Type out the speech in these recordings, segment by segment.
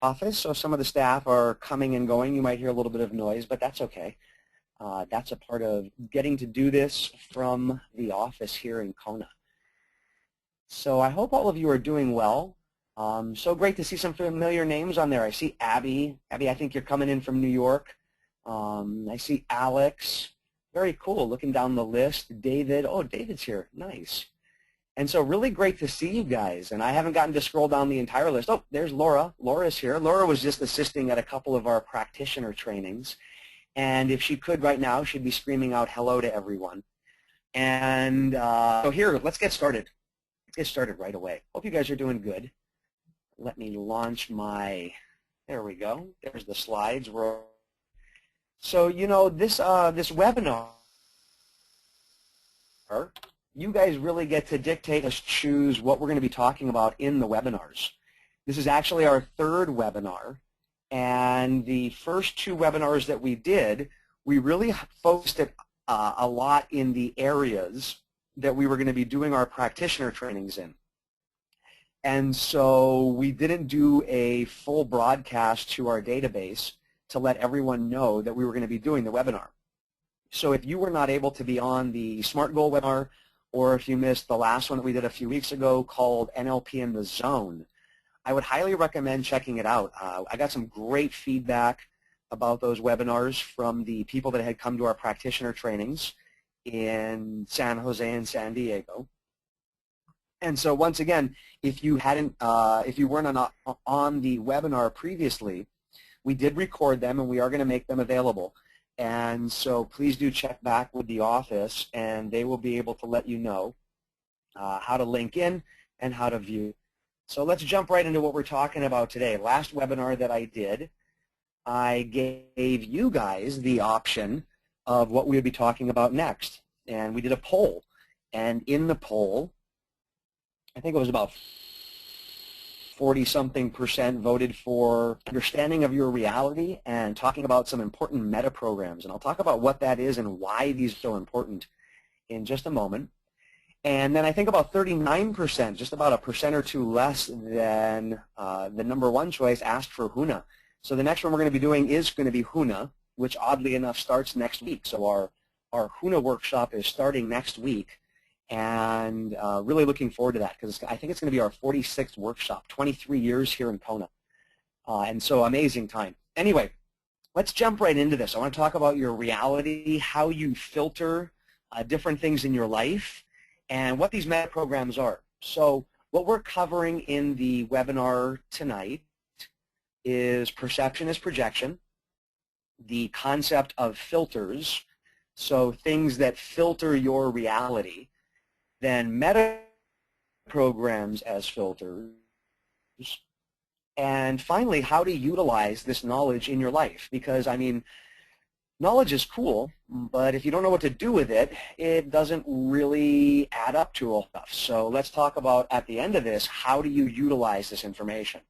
office, so some of the staff are coming and going. You might hear a little bit of noise, but that's okay. That's a part of getting to do this from the office here in Kona. So I hope all of you are doing well. So great to see some familiar names on there. I see Abby. Abby, I think you're coming in from New York. I see Alex. Very cool, looking down the list. David. Oh, David's here. Nice. And so really great to see you guys. And I haven't gotten to scroll down the entire list. Oh, there's Laura. Laura's here. Laura was just assisting at a couple of our practitioner trainings. And if she could right now, she'd be screaming out hello to everyone. And so here, let's get started. Let's get started right away. Hope you guys are doing good. Let me launch my, there we go. There's the slides. So, you know, this webinar, you guys really get to dictate us choose what we're going to be talking about in the webinars. This is actually our third webinar, and the first two webinars that we did, we really focused it a lot in the areas that we were going to be doing our practitioner trainings in. And so we didn't do a full broadcast to our database to let everyone know that we were going to be doing the webinar. So if you were not able to be on the SMART Goal webinar, or if you missed the last one that we did a few weeks ago called NLP in the Zone, I would highly recommend checking it out. I got some great feedback about those webinars from the people that had come to our practitioner trainings in San Jose and San Diego. And so once again, if you hadn't, if you weren't on the webinar previously, we did record them and we are going to make them available. And so please do check back with the office, and they will be able to let you know how to link in and how to view. So let's jump right into what we're talking about today. Last webinar that I did, I gave you guys the option of what we would be talking about next. And we did a poll. And in the poll, I think it was about 40-something% voted for understanding of your reality and talking about some important meta programs. And I'll talk about what that is and why these are so important in just a moment. And then I think about 39%, just about a percent or two less than the number one choice, asked for HUNA. So the next one we're going to be doing is going to be HUNA, which oddly enough starts next week. So our HUNA workshop is starting next week. And really looking forward to that, because I think it's going to be our 46th workshop, 23 years here in Kona. And so amazing time. Anyway, let's jump right into this. I want to talk about your reality, how you filter different things in your life, and what these meta programs are. So what we're covering in the webinar tonight is perception is projection, the concept of filters, so things that filter your reality, then meta programs as filters, and finally, how to utilize this knowledge in your life. Because, I mean, knowledge is cool, but if you don't know what to do with it, it doesn't really add up to all stuff. So let's talk about, at the end of this, how do you utilize this information?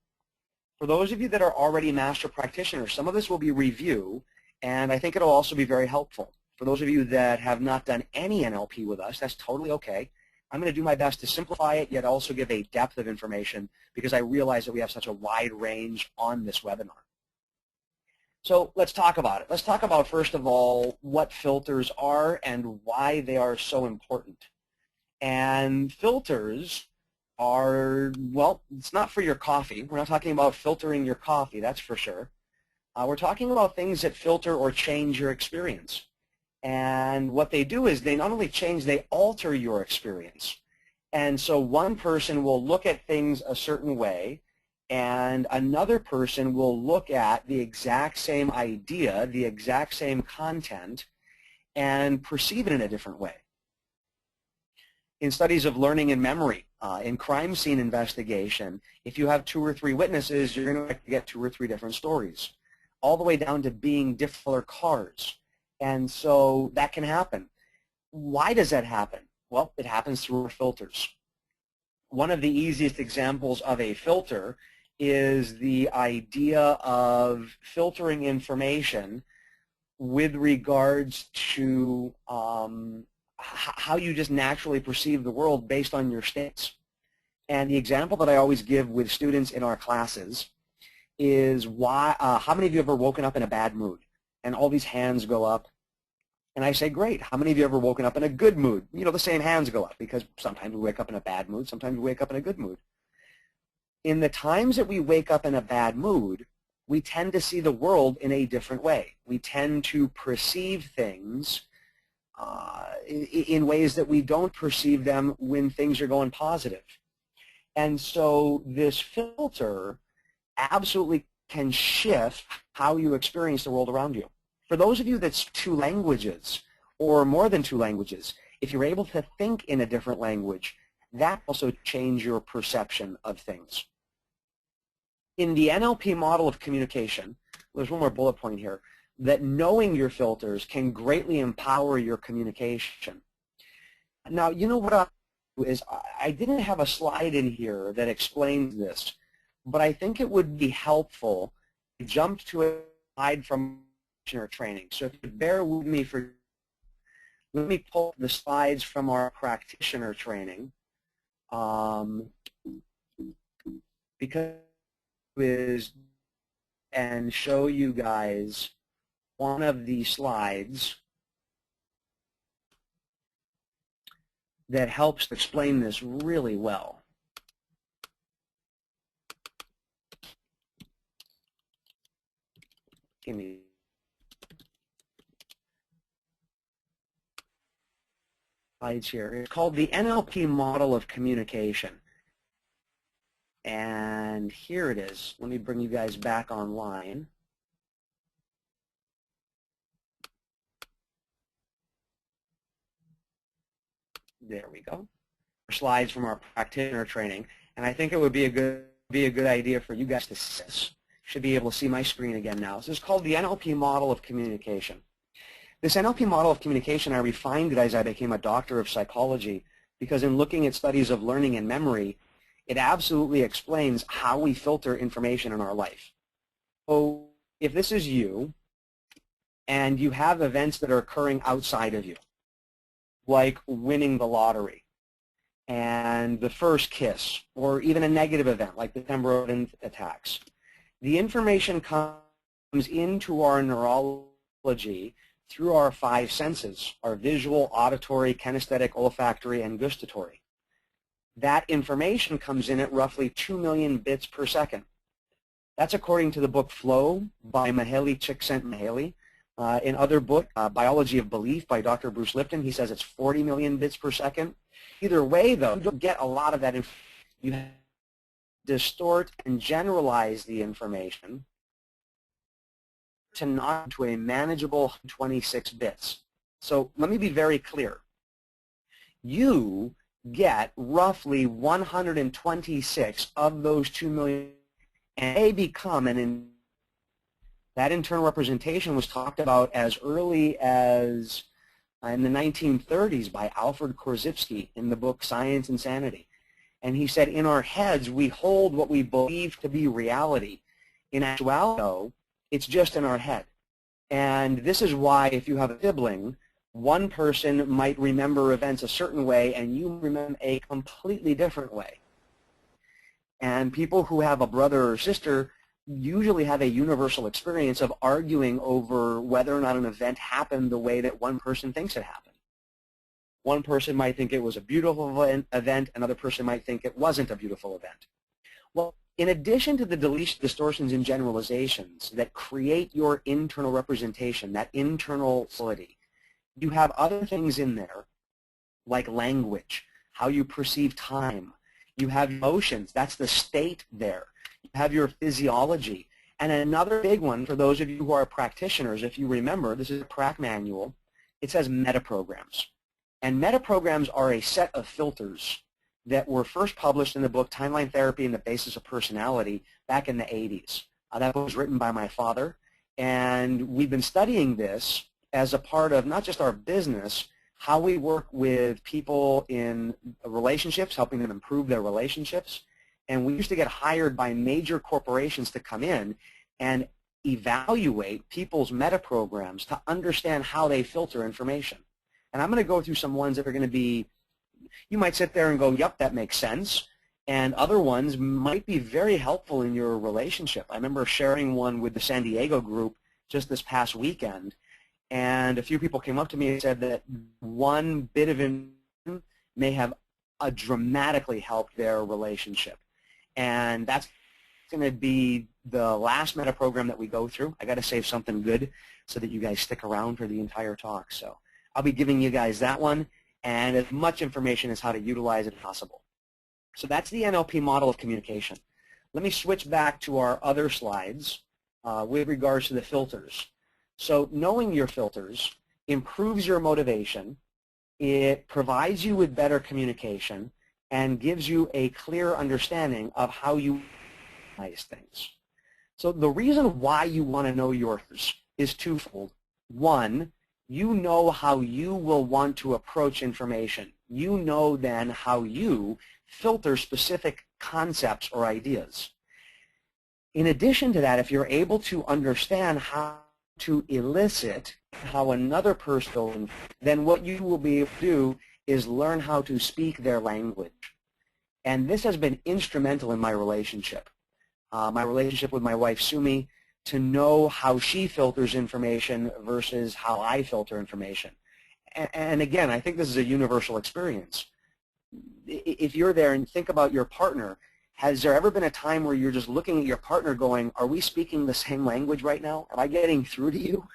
For those of you that are already master practitioners, some of this will be review, and I think it'll also be very helpful. For those of you that have not done any NLP with us, that's totally okay. I'm going to do my best to simplify it, yet also give a depth of information, because I realize that we have such a wide range on this webinar. So let's talk about it. Let's talk about, first of all, what filters are and why they are so important. And filters are, well, it's not for your coffee. We're not talking about filtering your coffee, that's for sure. We're talking about things that filter or change your experience. And what they do is they not only change, they alter your experience. And so one person will look at things a certain way, and another person will look at the exact same idea, the exact same content, and perceive it in a different way. In studies of learning and memory, in crime scene investigation, if you have 2 or 3 witnesses, you're going to get 2 or 3 different stories, all the way down to being different color cars. And so that can happen. Why does that happen? Well, it happens through our filters. One of the easiest examples of a filter is the idea of filtering information with regards to how you just naturally perceive the world based on your stance. And the example that I always give with students in our classes is why, how many of you ever woken up in a bad mood? And all these hands go up. And I say, great. How many of you ever woken up in a good mood? You know, the same hands go up because sometimes we wake up in a bad mood, sometimes we wake up in a good mood. In the times that we wake up in a bad mood, we tend to see the world in a different way. We tend to perceive things in ways that we don't perceive them when things are going positive. And so this filter absolutely can shift how you experience the world around you. For those of you that's two languages or more than two languages, if you're able to think in a different language, that also changes your perception of things. In the NLP model of communication, there's one more bullet point here, that knowing your filters can greatly empower your communication. Now, you know what I'll do is I didn't have a slide in here that explains this, but I think it would be helpful to jump to a slide from training. So if you bear with me let me pull the slides from our practitioner training because and show you guys one of the slides that helps explain this really well. Give me slides here. It's called the NLP Model of Communication. And here it is. Let me bring you guys back online. There we go. Slides from our practitioner training. And I think it would be a good idea for you guys to see this. Should be able to see my screen again now. This is called the NLP Model of Communication. This NLP model of communication, I refined it as I became a doctor of psychology because in looking at studies of learning and memory, it absolutely explains how we filter information in our life. So if this is you and you have events that are occurring outside of you, like winning the lottery and the first kiss, or even a negative event like the December attacks, the information comes into our neurology through our five senses, our visual, auditory, kinesthetic, olfactory, and gustatory. That information comes in at roughly 2 million bits per second. That's according to the book Flow by Mihaly Csikszentmihalyi. In other book, Biology of Belief by Dr. Bruce Lipton, he says it's 40 million bits per second. Either way, though, you don't get a lot of that information. You distort and generalize the information to not to a manageable 26 bits. So let me be very clear. You get roughly 126 of those 2 million, and they become that internal representation was talked about as early as in the 1930s by Alfred Korzybski in the book Science and Sanity. And he said, in our heads, we hold what we believe to be reality. In actuality, though, it's just in our head. And this is why if you have a sibling, one person might remember events a certain way and you remember a completely different way. And people who have a brother or sister usually have a universal experience of arguing over whether or not an event happened the way that one person thinks it happened. One person might think it was a beautiful event, another person might think it wasn't a beautiful event. Well, in addition to the distortions and generalizations that create your internal representation, that internal solidity, you have other things in there like language, how you perceive time. You have emotions, that's the state there. You have your physiology. And another big one for those of you who are practitioners, if you remember, this is a prac manual, it says metaprograms. And metaprograms are a set of filters that were first published in the book Timeline Therapy and the Basis of Personality back in the 80s. That book was written by my father, and we've been studying this as a part of not just our business, how we work with people in relationships, helping them improve their relationships. And we used to get hired by major corporations to come in and evaluate people's metaprograms to understand how they filter information. And I'm going to go through some ones that are going to be, you might sit there and go, yep, that makes sense. And other ones might be very helpful in your relationship. I remember sharing one with the San Diego group just this past weekend, and a few people came up to me and said that one bit of information may have dramatically helped their relationship. And that's going to be the last meta program that we go through. I got to save something good so that you guys stick around for the entire talk. So I'll be giving you guys that one and as much information as how to utilize it as possible. So that's the NLP model of communication. Let me switch back to our other slides with regards to the filters. So knowing your filters improves your motivation, it provides you with better communication, and gives you a clear understanding of how you analyze things. So the reason why you want to know yours is twofold. One, you know how you will want to approach information. You know then how you filter specific concepts or ideas. In addition to that, if you're able to understand how to elicit how another person, then what you will be able to do is learn how to speak their language. And this has been instrumental in my relationship with my wife, Sumi, to know how she filters information versus how I filter information. And again, I think this is a universal experience. If you're there and think about your partner, has there ever been a time where you're just looking at your partner going, are we speaking the same language right now? Am I getting through to you?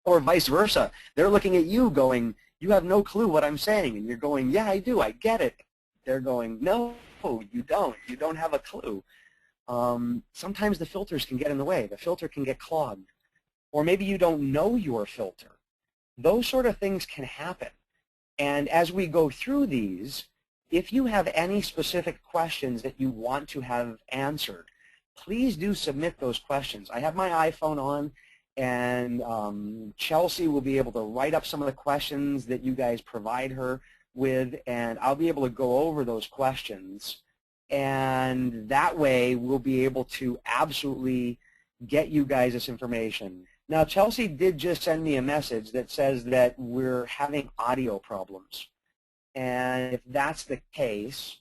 Or vice versa. They're looking at you going, you have no clue what I'm saying. And you're going, yeah, I do. I get it. They're going, no, you don't. You don't have a clue. Sometimes the filters can get in the way. The filter can get clogged. Or maybe you don't know your filter. Those sort of things can happen. And as we go through these, if you have any specific questions that you want to have answered, please do submit those questions. I have my iPhone on, and Chelsea will be able to write up some of the questions that you guys provide her with, and I'll be able to go over those questions. And that way, we'll be able to absolutely get you guys this information. Now, Chelsea did just send me a message that says that we're having audio problems. And if that's the case,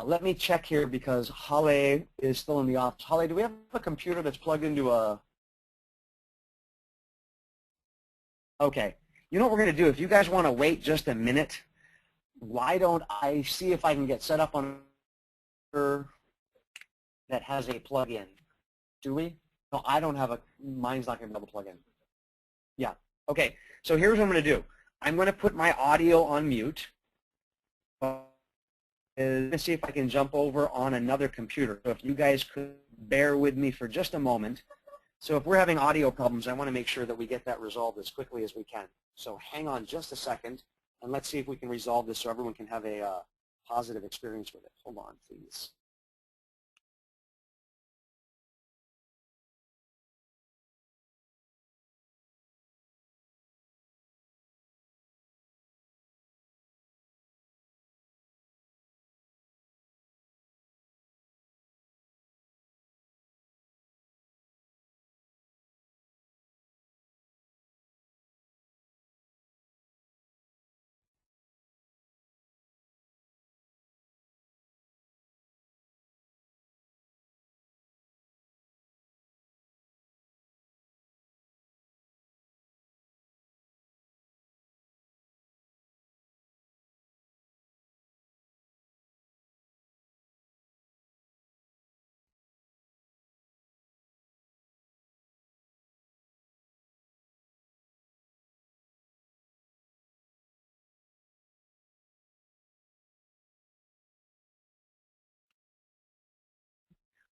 let me check here because Hale is still in the office. Hale, do we have a computer that's plugged into a... Okay. You know what we're going to do? If you guys want to wait just a minute, why don't I see if I can get set up on a that has a plug-in? Do we? No, I don't have a... Mine's not going to be able to plug in. Yeah. Okay. So here's what I'm going to do. I'm going to put my audio on mute. Let's see if I can jump over on another computer. So if you guys could bear with me for just a moment. So if we're having audio problems, I want to make sure that we get that resolved as quickly as we can. So hang on just a second, and let's see if we can resolve this so everyone can have a positive experience with it. Hold on, please.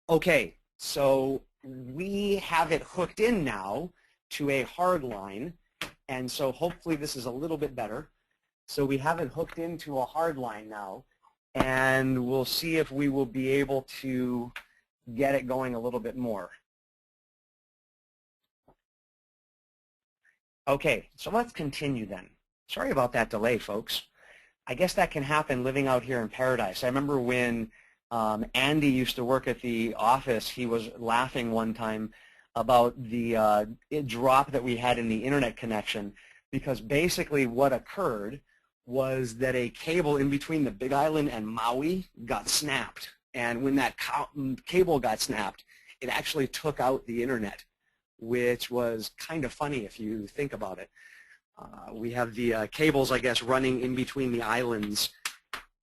Okay, so we have it hooked in now to a hard line, and so hopefully this is a little bit better. So we have it hooked into a hard line now, and we'll see if we will be able to get it going a little bit more. Okay, so let's continue then. Sorry about that delay, folks. I guess that can happen living out here in paradise. I remember when Andy used to work at the office, he was laughing one time about the drop that we had in the internet connection, because basically what occurred was that a cable in between the Big Island and Maui got snapped. And when that cable got snapped, it actually took out the internet, which was kind of funny if you think about it. We have the cables, I guess, running in between the islands,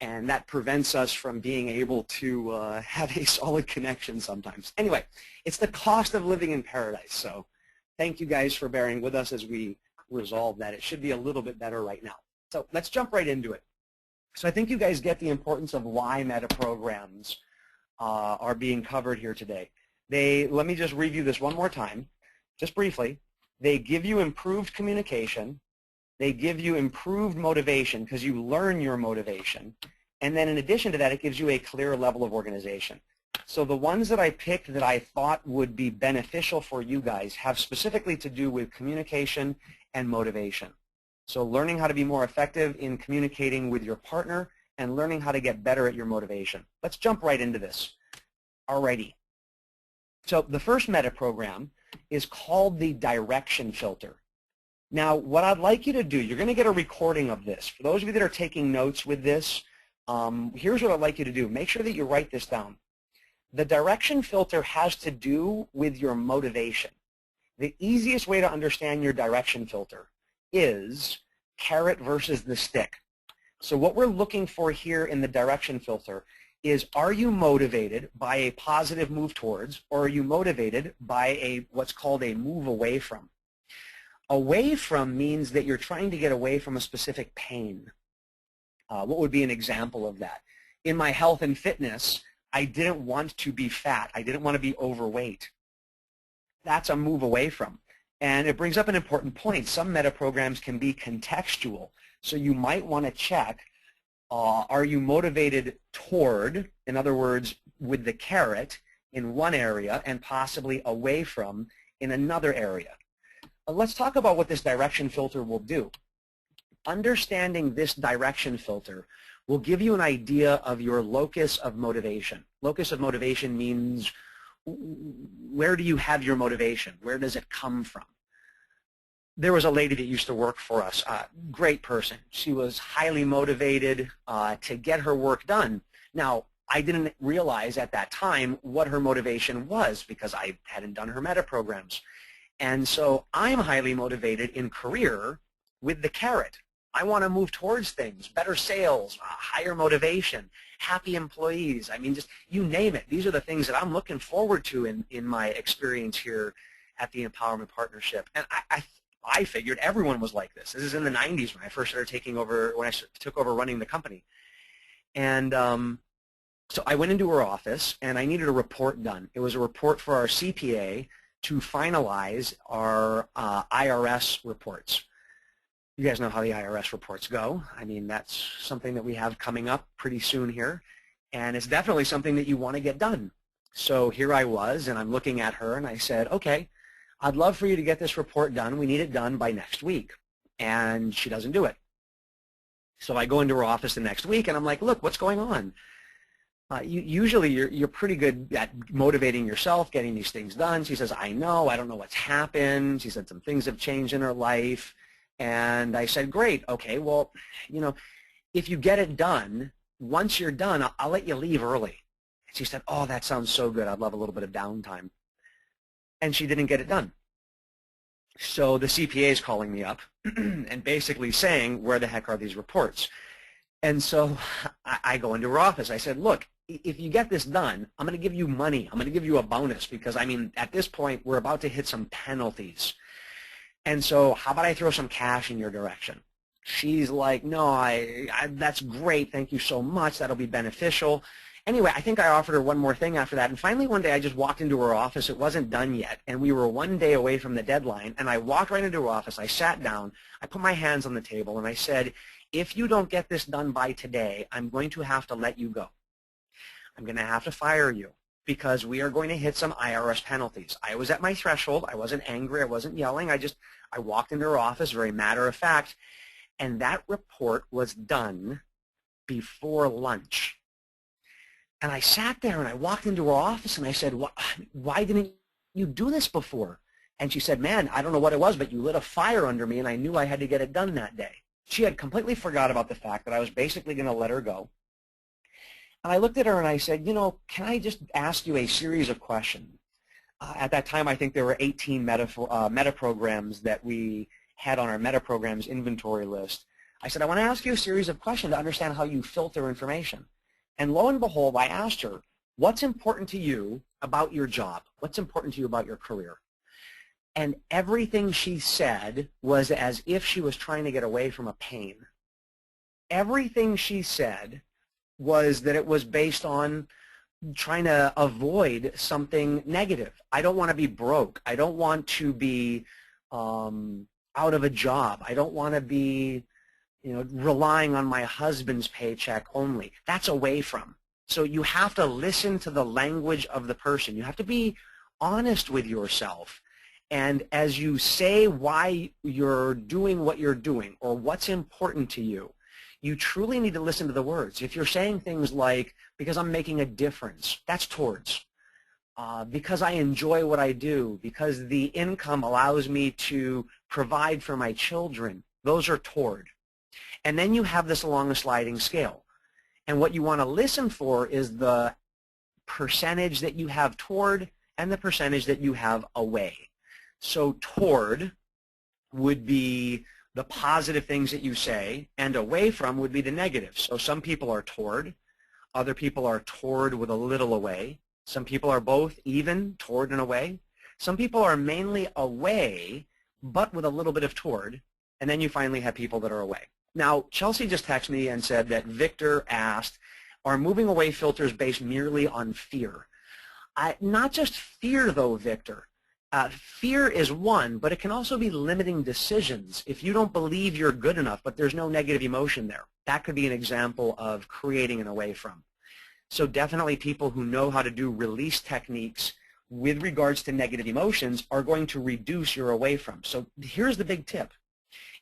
and that prevents us from being able to have a solid connection sometimes. Anyway, it's the cost of living in paradise. So thank you guys for bearing with us as we resolve that. It should be a little bit better right now. So let's jump right into it. So I think you guys get the importance of why meta programs are being covered here today. Let me just review this one more time, just briefly. They give you improved communication. They give you improved motivation because you learn your motivation. And then in addition to that, it gives you a clear level of organization. So the ones that I picked that I thought would be beneficial for you guys have specifically to do with communication and motivation. So learning how to be more effective in communicating with your partner and learning how to get better at your motivation. Let's jump right into this. Alrighty. So the first meta program is called the direction filter. Now, what I'd like you to do, you're going to get a recording of this. For those of you that are taking notes with this, here's what I'd like you to do. Make sure that you write this down. The direction filter has to do with your motivation. The easiest way to understand your direction filter is carrot versus the stick. So what we're looking for here in the direction filter is, are you motivated by a positive move towards, or are you motivated by what's called a move away from? Away from means that you're trying to get away from a specific pain. What would be an example of that? In my health and fitness, I didn't want to be fat. I didn't want to be overweight. That's a move away from. And it brings up an important point. Some meta programs can be contextual. So you might want to check, are you motivated toward, in other words, with the carrot in one area and possibly away from in another area. Let's talk about what this direction filter will do. Understanding this direction filter will give you an idea of your locus of motivation. Locus of motivation means, where do you have your motivation? Where does it come from? There was a lady that used to work for us, great person. She was highly motivated to get her work done. Now, I didn't realize at that time what her motivation was because I hadn't done her meta programs. And so I'm highly motivated in career with the carrot. I want to move towards things, better sales, higher motivation, happy employees. I mean, just you name it. These are the things that I'm looking forward to in my experience here at the Empowerment Partnership. And I figured everyone was like this. This is in the 90s when I first started when I took over running the company. And so I went into her office and I needed a report done. It was a report for our CPA to finalize our IRS reports. You guys know how the IRS reports go. I mean, that's something that we have coming up pretty soon here, and it's definitely something that you want to get done. So here I was, and I'm looking at her, and I said, okay, I'd love for you to get this report done. We need it done by next week. And she doesn't do it. So I go into her office the next week, and I'm like, look, what's going on? Usually you're pretty good at motivating yourself, getting these things done. She says, I know, I don't know what's happened. She said some things have changed in her life. And I said, great, okay, well, you know, if you get it done, once you're done, I'll let you leave early. And she said, oh, that sounds so good. I'd love a little bit of downtime. And she didn't get it done. So the CPA is calling me up and basically saying, where the heck are these reports? And so I go into her office. I said, look, if you get this done, I'm going to give you money. I'm going to give you a bonus because, I mean, at this point, we're about to hit some penalties. And so how about I throw some cash in your direction? She's like, no, that's great. Thank you so much. That'll be beneficial. Anyway, I think I offered her one more thing after that. And finally, one day, I just walked into her office. It wasn't done yet. And we were one day away from the deadline. And I walked right into her office. I sat down. I put my hands on the table. And I said, if you don't get this done by today, I'm going to have to let you go. I'm going to have to fire you because we are going to hit some IRS penalties. I was at my threshold. I wasn't angry. I wasn't yelling. I walked into her office, very matter of fact, and that report was done before lunch. And I sat there and I walked into her office and I said, why didn't you do this before? And she said, man, I don't know what it was, but you lit a fire under me and I knew I had to get it done that day. She had completely forgot about the fact that I was basically going to let her go. And I looked at her and I said, you know, can I just ask you a series of questions? At that time, I think there were 18 meta programs that we had on our meta programs inventory list. I said, I want to ask you a series of questions to understand how you filter information. And lo and behold, I asked her, what's important to you about your job? What's important to you about your career? And everything she said was as if she was trying to get away from a pain. Everything she said was that it was based on trying to avoid something negative. I don't want to be broke. I don't want to be out of a job. I don't want to be, you know, relying on my husband's paycheck only. That's away from. So you have to listen to the language of the person. You have to be honest with yourself. And as you say why you're doing what you're doing or what's important to you, you truly need to listen to the words. If you're saying things like, because I'm making a difference, that's towards. Because I enjoy what I do, because the income allows me to provide for my children, those are toward. And then you have this along a sliding scale. And what you want to listen for is the percentage that you have toward and the percentage that you have away. So toward would be the positive things that you say, and away from would be the negative. So some people are toward, other people are toward with a little away. Some people are both even, toward and away. Some people are mainly away, but with a little bit of toward, and then you finally have people that are away. Now, Chelsea just texted me and said that Victor asked, are moving away filters based merely on fear? Not just fear, though, Victor. Fear is one, but it can also be limiting decisions. If you don't believe you're good enough, but there's no negative emotion there, that could be an example of creating an away from. So definitely people who know how to do release techniques with regards to negative emotions are going to reduce your away from. So here's the big tip.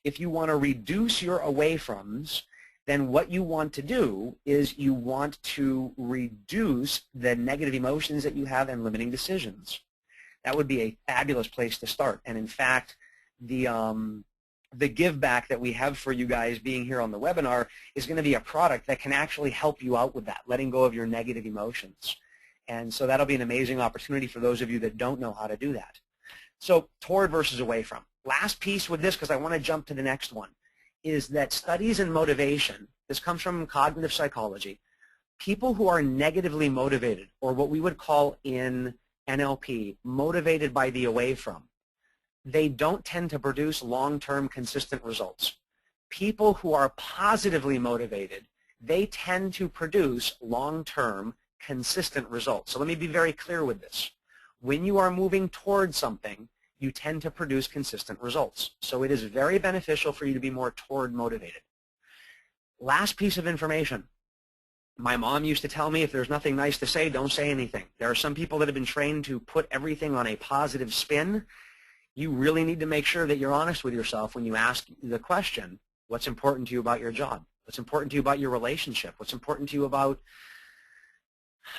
If you want to reduce your away froms, then what you want to do is you want to reduce the negative emotions that you have and limiting decisions. That would be a fabulous place to start. And in fact, the give back that we have for you guys being here on the webinar is going to be a product that can actually help you out with that, letting go of your negative emotions. And so that'll be an amazing opportunity for those of you that don't know how to do that. So toward versus away from. Last piece with this, because I want to jump to the next one, is that studies in motivation, this comes from cognitive psychology, people who are negatively motivated, or what we would call in NLP, motivated by the away from, they don't tend to produce long-term consistent results. People who are positively motivated, they tend to produce long-term consistent results. So let me be very clear with this. When you are moving towards something, you tend to produce consistent results. So it is very beneficial for you to be more toward motivated. Last piece of information. My mom used to tell me if there's nothing nice to say, don't say anything. There are some people that have been trained to put everything on a positive spin. You really need to make sure that you're honest with yourself when you ask the question, what's important to you about your job? What's important to you about your relationship? What's important to you about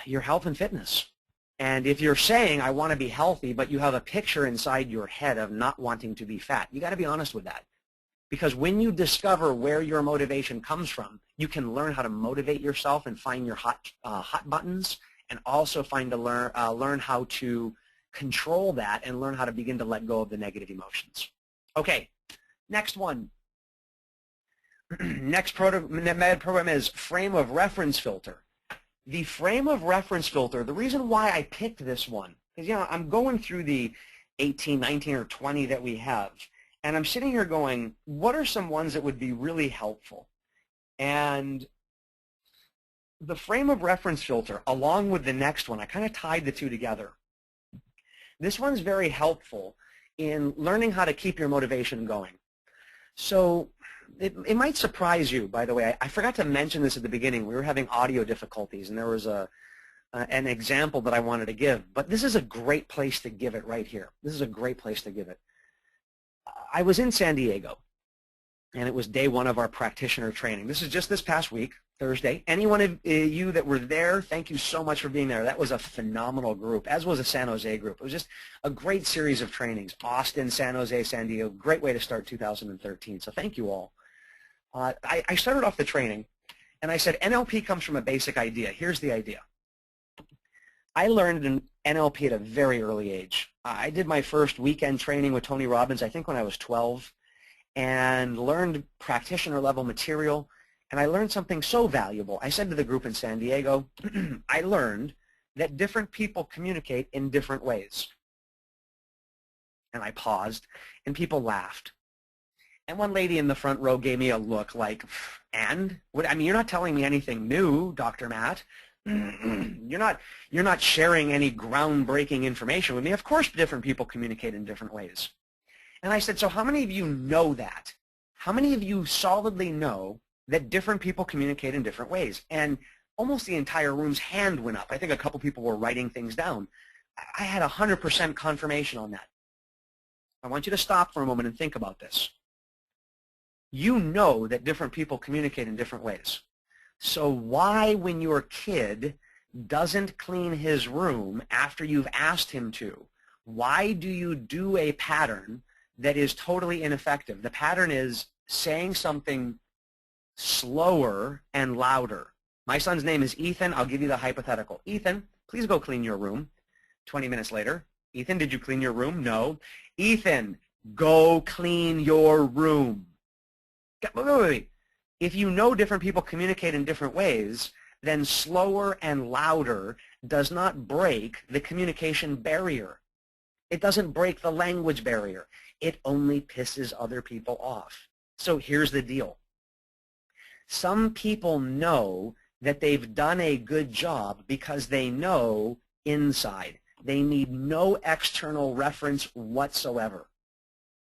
your health and fitness? And if you're saying, I want to be healthy, but you have a picture inside your head of not wanting to be fat, you got to be honest with that. Because when you discover where your motivation comes from, you can learn how to motivate yourself and find your hot buttons, and also learn how to control that and learn how to begin to let go of the negative emotions. Okay, next one. Next program is frame of reference filter. The frame of reference filter, the reason why I picked this one is, you know, I'm going through the 18, 19, or 20 that we have, and I'm sitting here going, what are some ones that would be really helpful? And the frame of reference filter, along with the next one, I kind of tied the two together. This one's very helpful in learning how to keep your motivation going. So it might surprise you, by the way. I forgot to mention this at the beginning. We were having audio difficulties, and there was an example that I wanted to give. But this is a great place to give it right here. This is a great place to give it. I was in San Diego, and it was day one of our practitioner training. This is just this past week, Thursday. Any one of you that were there, thank you so much for being there. That was a phenomenal group, as was a San Jose group. It was just a great series of trainings. Austin, San Jose, San Diego, great way to start 2013. So thank you all. I started off the training, and I said NLP comes from a basic idea. Here's the idea. I learned in NLP at a very early age. I did my first weekend training with Tony Robbins, I think when I was 12, and learned practitioner-level material, and I learned something so valuable. I said to the group in San Diego, I learned that different people communicate in different ways. And I paused, and people laughed. And one lady in the front row gave me a look like, and? What, I mean, you're not telling me anything new, Dr. Matt. You're not sharing any groundbreaking information with me. Of course different people communicate in different ways. And I said, so how many of you know that? How many of you solidly know that different people communicate in different ways? And almost the entire room's hand went up. I think a couple people were writing things down. I had 100% confirmation on that. I want you to stop for a moment and think about this. You know that different people communicate in different ways. So why, when your kid doesn't clean his room after you've asked him to, why do you do a pattern that is totally ineffective? The pattern is saying something slower and louder. My son's name is Ethan. I'll give you the hypothetical. Ethan, please go clean your room. 20 minutes later, Ethan, did you clean your room? No. Ethan, go clean your room. Wait. If you know different people communicate in different ways, then slower and louder does not break the communication barrier. It doesn't break the language barrier. It only pisses other people off. So here's the deal. Some people know that they've done a good job because they know inside. They need no external reference whatsoever.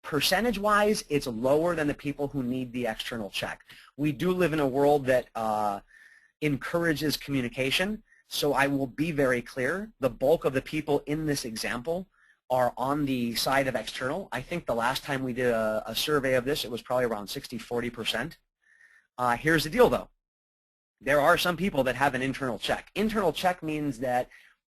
Percentage-wise, it's lower than the people who need the external check. We do live in a world that encourages communication, so I will be very clear. The bulk of the people in this example are on the side of external. I think the last time we did a survey of this, it was probably around 60-40%. Here's the deal, though. There are some people that have an internal check. Internal check means that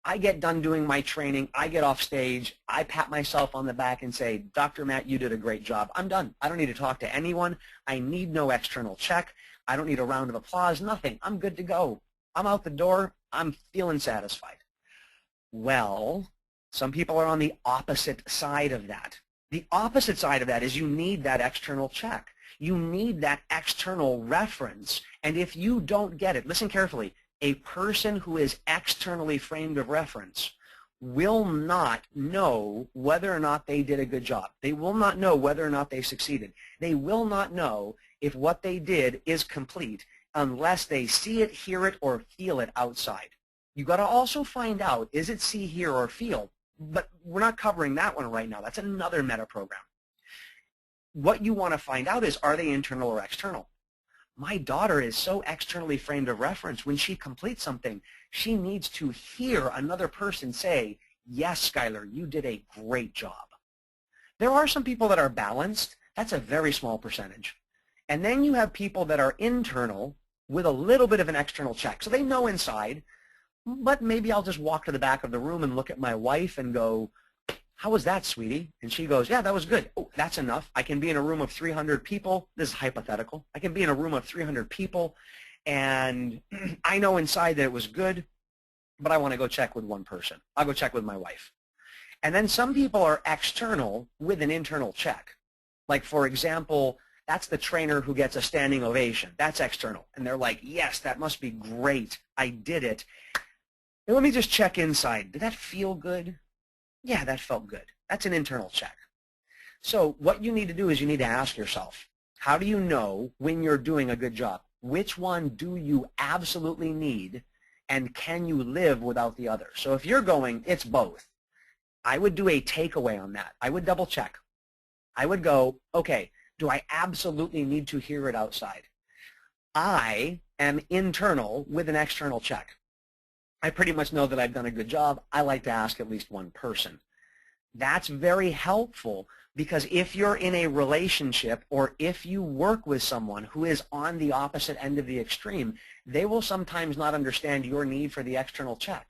I get done doing my training, I get off stage, I pat myself on the back and say, Dr. Matt, you did a great job. I'm done. I don't need to talk to anyone. I need no external check. I don't need a round of applause, nothing. I'm good to go. I'm out the door. I'm feeling satisfied. Well, some people are on the opposite side of that. The opposite side of that is you need that external check. You need that external reference. And if you don't get it, listen carefully, a person who is externally framed of reference will not know whether or not they did a good job. They will not know whether or not they succeeded. They will not know if what they did is complete unless they see it, hear it, or feel it outside. You've got to also find out, is it see, hear, or feel? But we're not covering that one right now. That's another meta program. What you want to find out is, are they internal or external? My daughter is so externally framed of reference. When she completes something, she needs to hear another person say, yes, Skylar, you did a great job. There are some people that are balanced. That's a very small percentage. And then you have people that are internal with a little bit of an external check. So they know inside, but maybe I'll just walk to the back of the room and look at my wife and go, how was that, sweetie? And she goes, yeah, that was good. Oh, that's enough. I can be in a room of 300 people. This is hypothetical. I can be in a room of 300 people, and I know inside that it was good, but I want to go check with one person. I'll go check with my wife. And then some people are external with an internal check. Like, for example, that's the trainer who gets a standing ovation. That's external. And they're like, yes, that must be great. I did it. And let me just check inside. Did that feel good? Yeah, that felt good. That's an internal check. So what you need to do is you need to ask yourself, how do you know when you're doing a good job? Which one do you absolutely need, and can you live without the other? So if you're going, it's both, I would do a takeaway on that. I would double check. I would go, okay, do I absolutely need to hear it outside? I am internal with an external check. I pretty much know that I've done a good job. I like to ask at least one person. That's very helpful, because if you're in a relationship or if you work with someone who is on the opposite end of the extreme, they will sometimes not understand your need for the external check.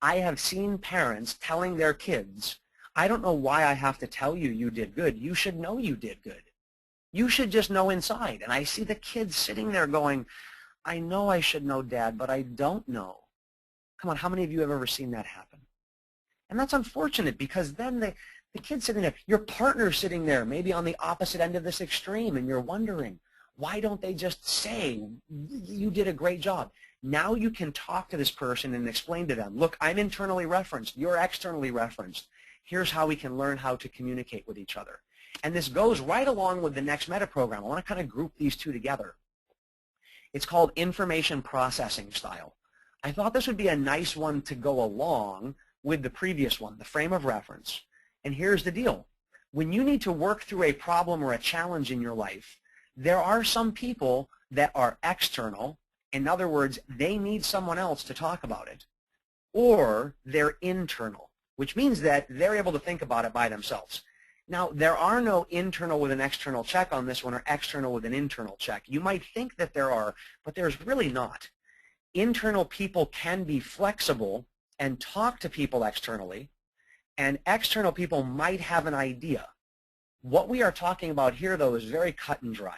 I have seen parents telling their kids, I don't know why I have to tell you you did good. You should know you did good. You should just know inside. And I see the kids sitting there going, I know I should know, Dad, but I don't know. Come on, how many of you have ever seen that happen? And that's unfortunate, because then the kid's sitting there, your partner's sitting there, maybe on the opposite end of this extreme, and you're wondering, why don't they just say, you did a great job? Now you can talk to this person and explain to them, look, I'm internally referenced, you're externally referenced. Here's how we can learn how to communicate with each other. And this goes right along with the next meta program. I want to kind of group these two together. It's called information processing style. I thought this would be a nice one to go along with the previous one, the frame of reference. And here's the deal. When you need to work through a problem or a challenge in your life, there are some people that are external. In other words, they need someone else to talk about it. Or they're internal, which means that they're able to think about it by themselves. Now, there are no internal with an external check on this one, or external with an internal check. You might think that there are, but there's really not. Internal people can be flexible and talk to people externally, and external people might have an idea. What we are talking about here, though, is very cut and dry.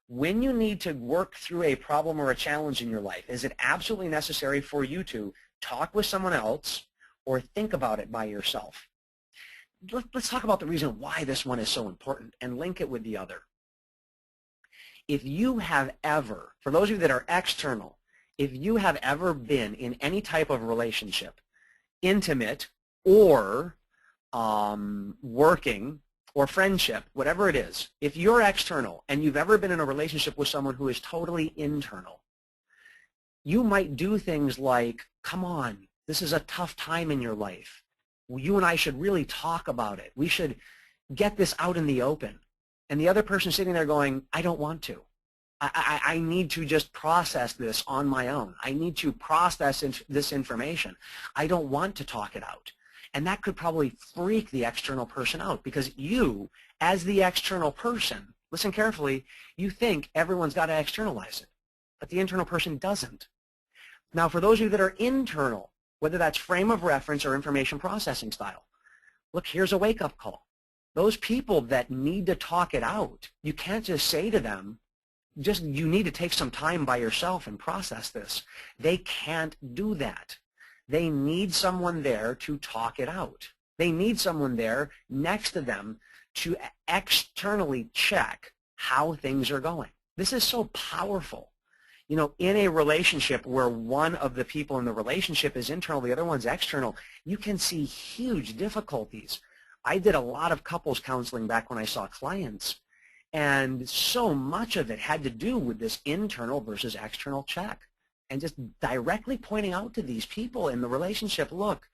When you need to work through a problem or a challenge in your life, is it absolutely necessary for you to talk with someone else or think about it by yourself? Let's talk about the reason why this one is so important and link it with the other. If you have ever, for those of you that are external, if you have ever been in any type of relationship, intimate or working or friendship, whatever it is, if you're external and you've ever been in a relationship with someone who is totally internal, you might do things like, come on, this is a tough time in your life. You and I should really talk about it. We should get this out in the open. And the other person sitting there going, I don't want to. I need to just process this on my own. I need to process this information. I don't want to talk it out. And that could probably freak the external person out, because you, as the external person, listen carefully, you think everyone's got to externalize it. But the internal person doesn't. Now, for those of you that are internal, whether that's frame of reference or information processing style, look, here's a wake-up call. Those people that need to talk it out, you can't just say to them, you need to take some time by yourself and process this. They can't do that. They need someone there to talk it out. They need someone there next to them to externally check how things are going. This is so powerful. You know, in a relationship where one of the people in the relationship is internal, the other one's external, you can see huge difficulties. I did a lot of couples counseling back when I saw clients, and so much of it had to do with this internal versus external check, and just directly pointing out to these people in the relationship, look,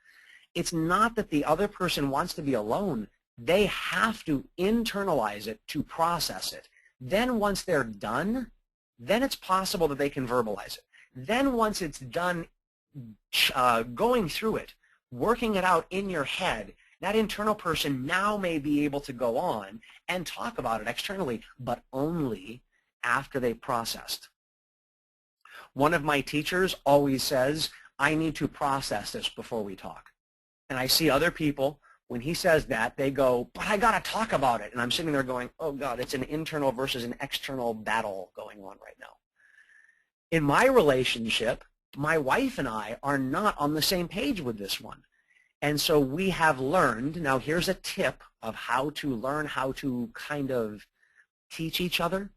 it's not that the other person wants to be alone. They have to internalize it to process it. Then once they're done, then it's possible that they can verbalize it. Then once it's done going through it, working it out in your head, that internal person now may be able to go on and talk about it externally, but only after they processed. One of my teachers always says, I need to process this before we talk. And I see other people, when he says that, they go, but I got to talk about it. And I'm sitting there going, oh, God, it's an internal versus an external battle going on right now. In my relationship, my wife and I are not on the same page with this one. And so we have learned, now here's a tip of how to learn how to kind of teach each other.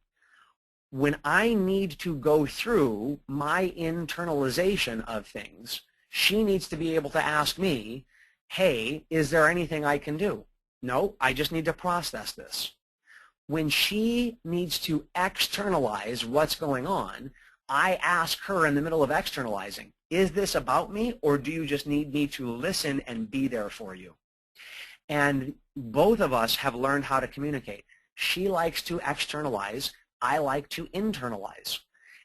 When I need to go through my internalization of things, she needs to be able to ask me, hey, is there anything I can do? No, I just need to process this. When she needs to externalize what's going on, I ask her in the middle of externalizing, is this about me, or do you just need me to listen and be there for you? And both of us have learned how to communicate. She likes to externalize. I like to internalize.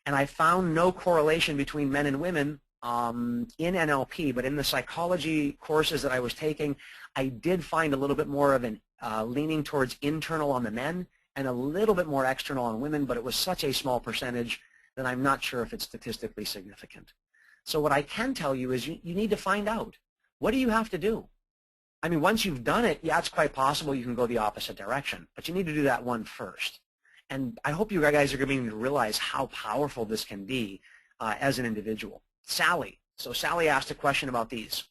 And I found no correlation between men and women in NLP, but in the psychology courses that I was taking, I did find a little bit more of an leaning towards internal on the men and a little bit more external on women, but it was such a small percentage that I'm not sure if it's statistically significant. So what I can tell you is you need to find out, what do you have to do? I mean, once you've done it, yeah, it's quite possible you can go the opposite direction, but you need to do that one first. And I hope you guys are beginning to realize how powerful this can be as an individual. Sally. So Sally asked a question about these.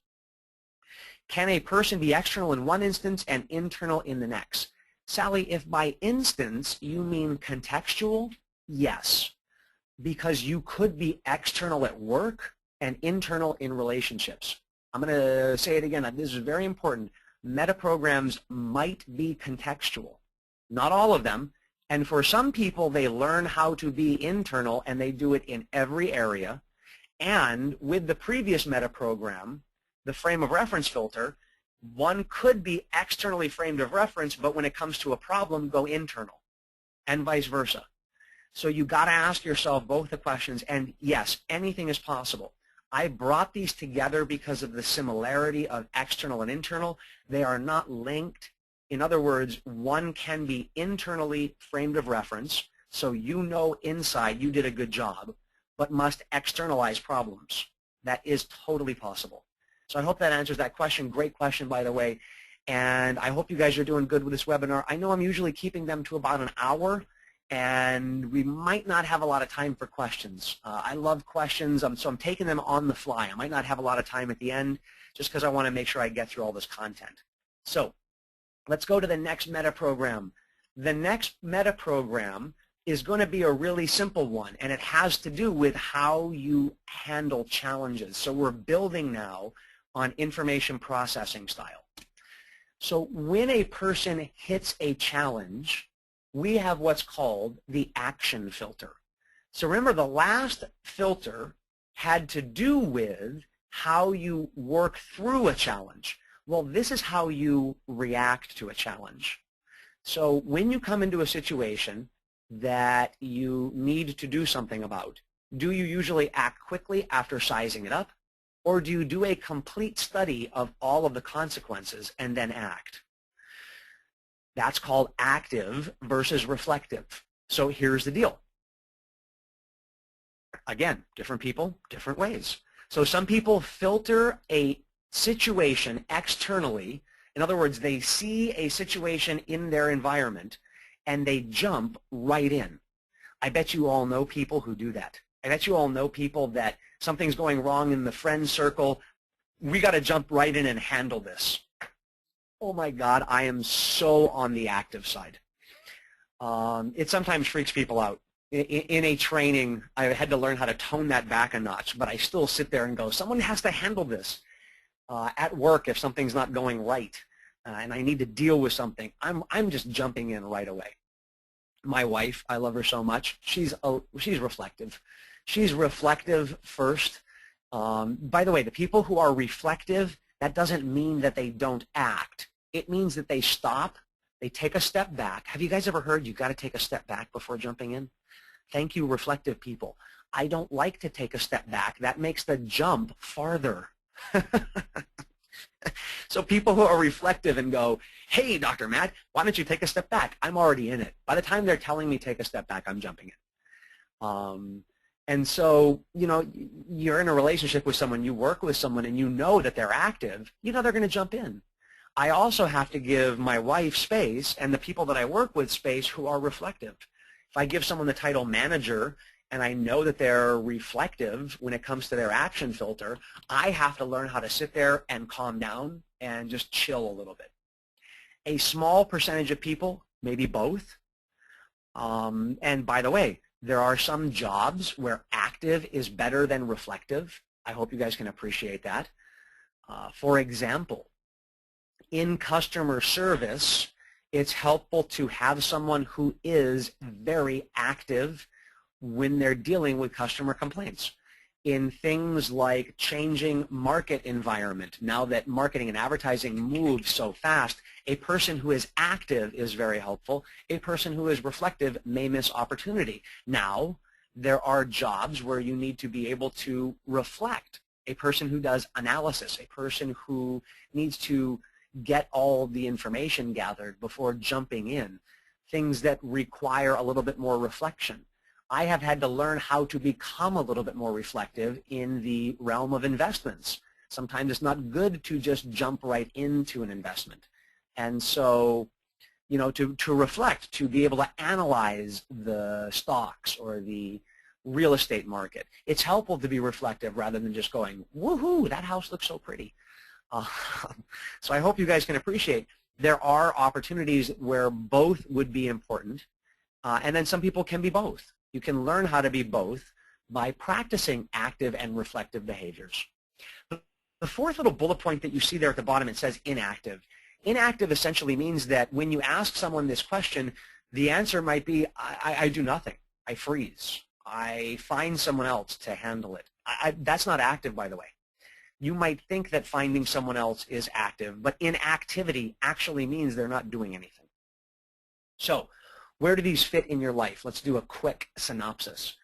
Can a person be external in one instance and internal in the next? Sally, if by instance you mean contextual, yes. Because you could be external at work and internal in relationships. I'm going to say it again. This is very important. Metaprograms might be contextual. Not all of them. And for some people, they learn how to be internal, and they do it in every area. And with the previous metaprogram, the frame of reference filter, one could be externally framed of reference, but when it comes to a problem, go internal, and vice versa. So you got to ask yourself both the questions, and yes, anything is possible. I brought these together because of the similarity of external and internal. They are not linked. In other words, one can be internally framed of reference, so you know inside you did a good job, but must externalize problems. That is totally possible. So I hope that answers that question. Great question, by the way. And I hope you guys are doing good with this webinar. I know I'm usually keeping them to about an hour, and we might not have a lot of time for questions. I love questions, so I'm taking them on the fly. I might not have a lot of time at the end just because I want to make sure I get through all this content. So let's go to the next meta program. The next meta program is going to be a really simple one, and it has to do with how you handle challenges. So we're building now on information processing style. So when a person hits a challenge, we have what's called the action filter. So remember, the last filter had to do with how you work through a challenge. Well, this is how you react to a challenge. So when you come into a situation that you need to do something about, do you usually act quickly after sizing it up, or do you do a complete study of all of the consequences and then act? That's called active versus reflective. So here's the deal. Again, different people, different ways. So some people filter a situation externally. In other words, they see a situation in their environment and they jump right in. I bet you all know people who do that. I bet you all know people that something's going wrong in the friend circle. We got to jump right in and handle this. Oh my God, I am so on the active side. It sometimes freaks people out. In a training, I had to learn how to tone that back a notch, but I still sit there and go, someone has to handle this. At work, if something's not going right and I need to deal with something, I'm just jumping in right away. My wife, I love her so much, she's reflective. She's reflective first. By the way, the people who are reflective, that doesn't mean that they don't act. It means that they stop, they take a step back. Have you guys ever heard you've got to take a step back before jumping in? Thank you, reflective people. I don't like to take a step back. That makes the jump farther. So people who are reflective and go, hey, Dr. Matt, why don't you take a step back? I'm already in it. By the time they're telling me take a step back, I'm jumping in. And so, you know, you're in a relationship with someone, you work with someone, and you know that they're active, you know they're going to jump in. I also have to give my wife space and the people that I work with space who are reflective. If I give someone the title manager and I know that they're reflective when it comes to their action filter, I have to learn how to sit there and calm down and just chill a little bit. A small percentage of people, maybe both. And by the way, there are some jobs where active is better than reflective. I hope you guys can appreciate that. For example, in customer service, it's helpful to have someone who is very active when they're dealing with customer complaints. In things like changing market environment, now that marketing and advertising moves so fast, a person who is active is very helpful. A person who is reflective may miss opportunity. Now, there are jobs where you need to be able to reflect. A person who does analysis, a person who needs to get all the information gathered before jumping in, things that require a little bit more reflection. I have had to learn how to become a little bit more reflective in the realm of investments. Sometimes it's not good to just jump right into an investment. And so, you know, to reflect, to be able to analyze the stocks or the real estate market. It's helpful to be reflective rather than just going, woohoo, that house looks so pretty. So I hope you guys can appreciate there are opportunities where both would be important, and then some people can be both. You can learn how to be both by practicing active and reflective behaviors. The fourth little bullet point that you see there at the bottom, it says inactive. Inactive essentially means that when you ask someone this question, the answer might be, I do nothing. I freeze. I find someone else to handle it. That's not active, by the way. You might think that finding someone else is active, but inactivity actually means they're not doing anything. So where do these fit in your life? Let's do a quick synopsis.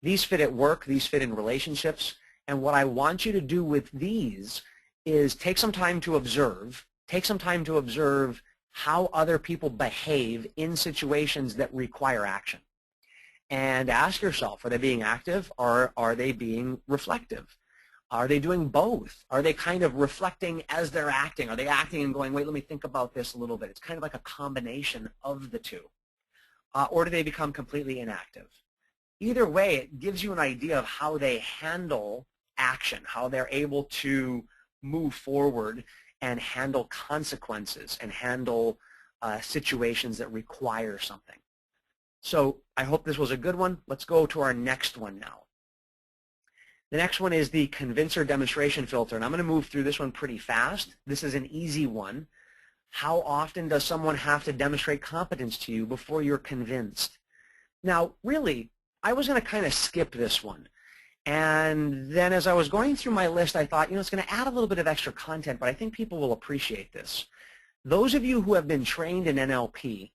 These fit at work. These fit in relationships. And what I want you to do with these is take some time to observe. Take some time to observe how other people behave in situations that require action. And ask yourself, are they being active or are they being reflective? Are they doing both? Are they kind of reflecting as they're acting? Are they acting and going, wait, let me think about this a little bit? It's kind of like a combination of the two. Or do they become completely inactive? Either way, it gives you an idea of how they handle action, how they're able to move forward and handle consequences and handle situations that require something. So I hope this was a good one. Let's go to our next one now. The next one is the Convince Err demonstration filter, and I'm going to move through this one pretty fast. This is an easy one. How often does someone have to demonstrate competence to you before you're convinced? Now, really, I was going to kind of skip this one. And then as I was going through my list, I thought, you know, it's going to add a little bit of extra content, but I think people will appreciate this. Those of you who have been trained in NLP,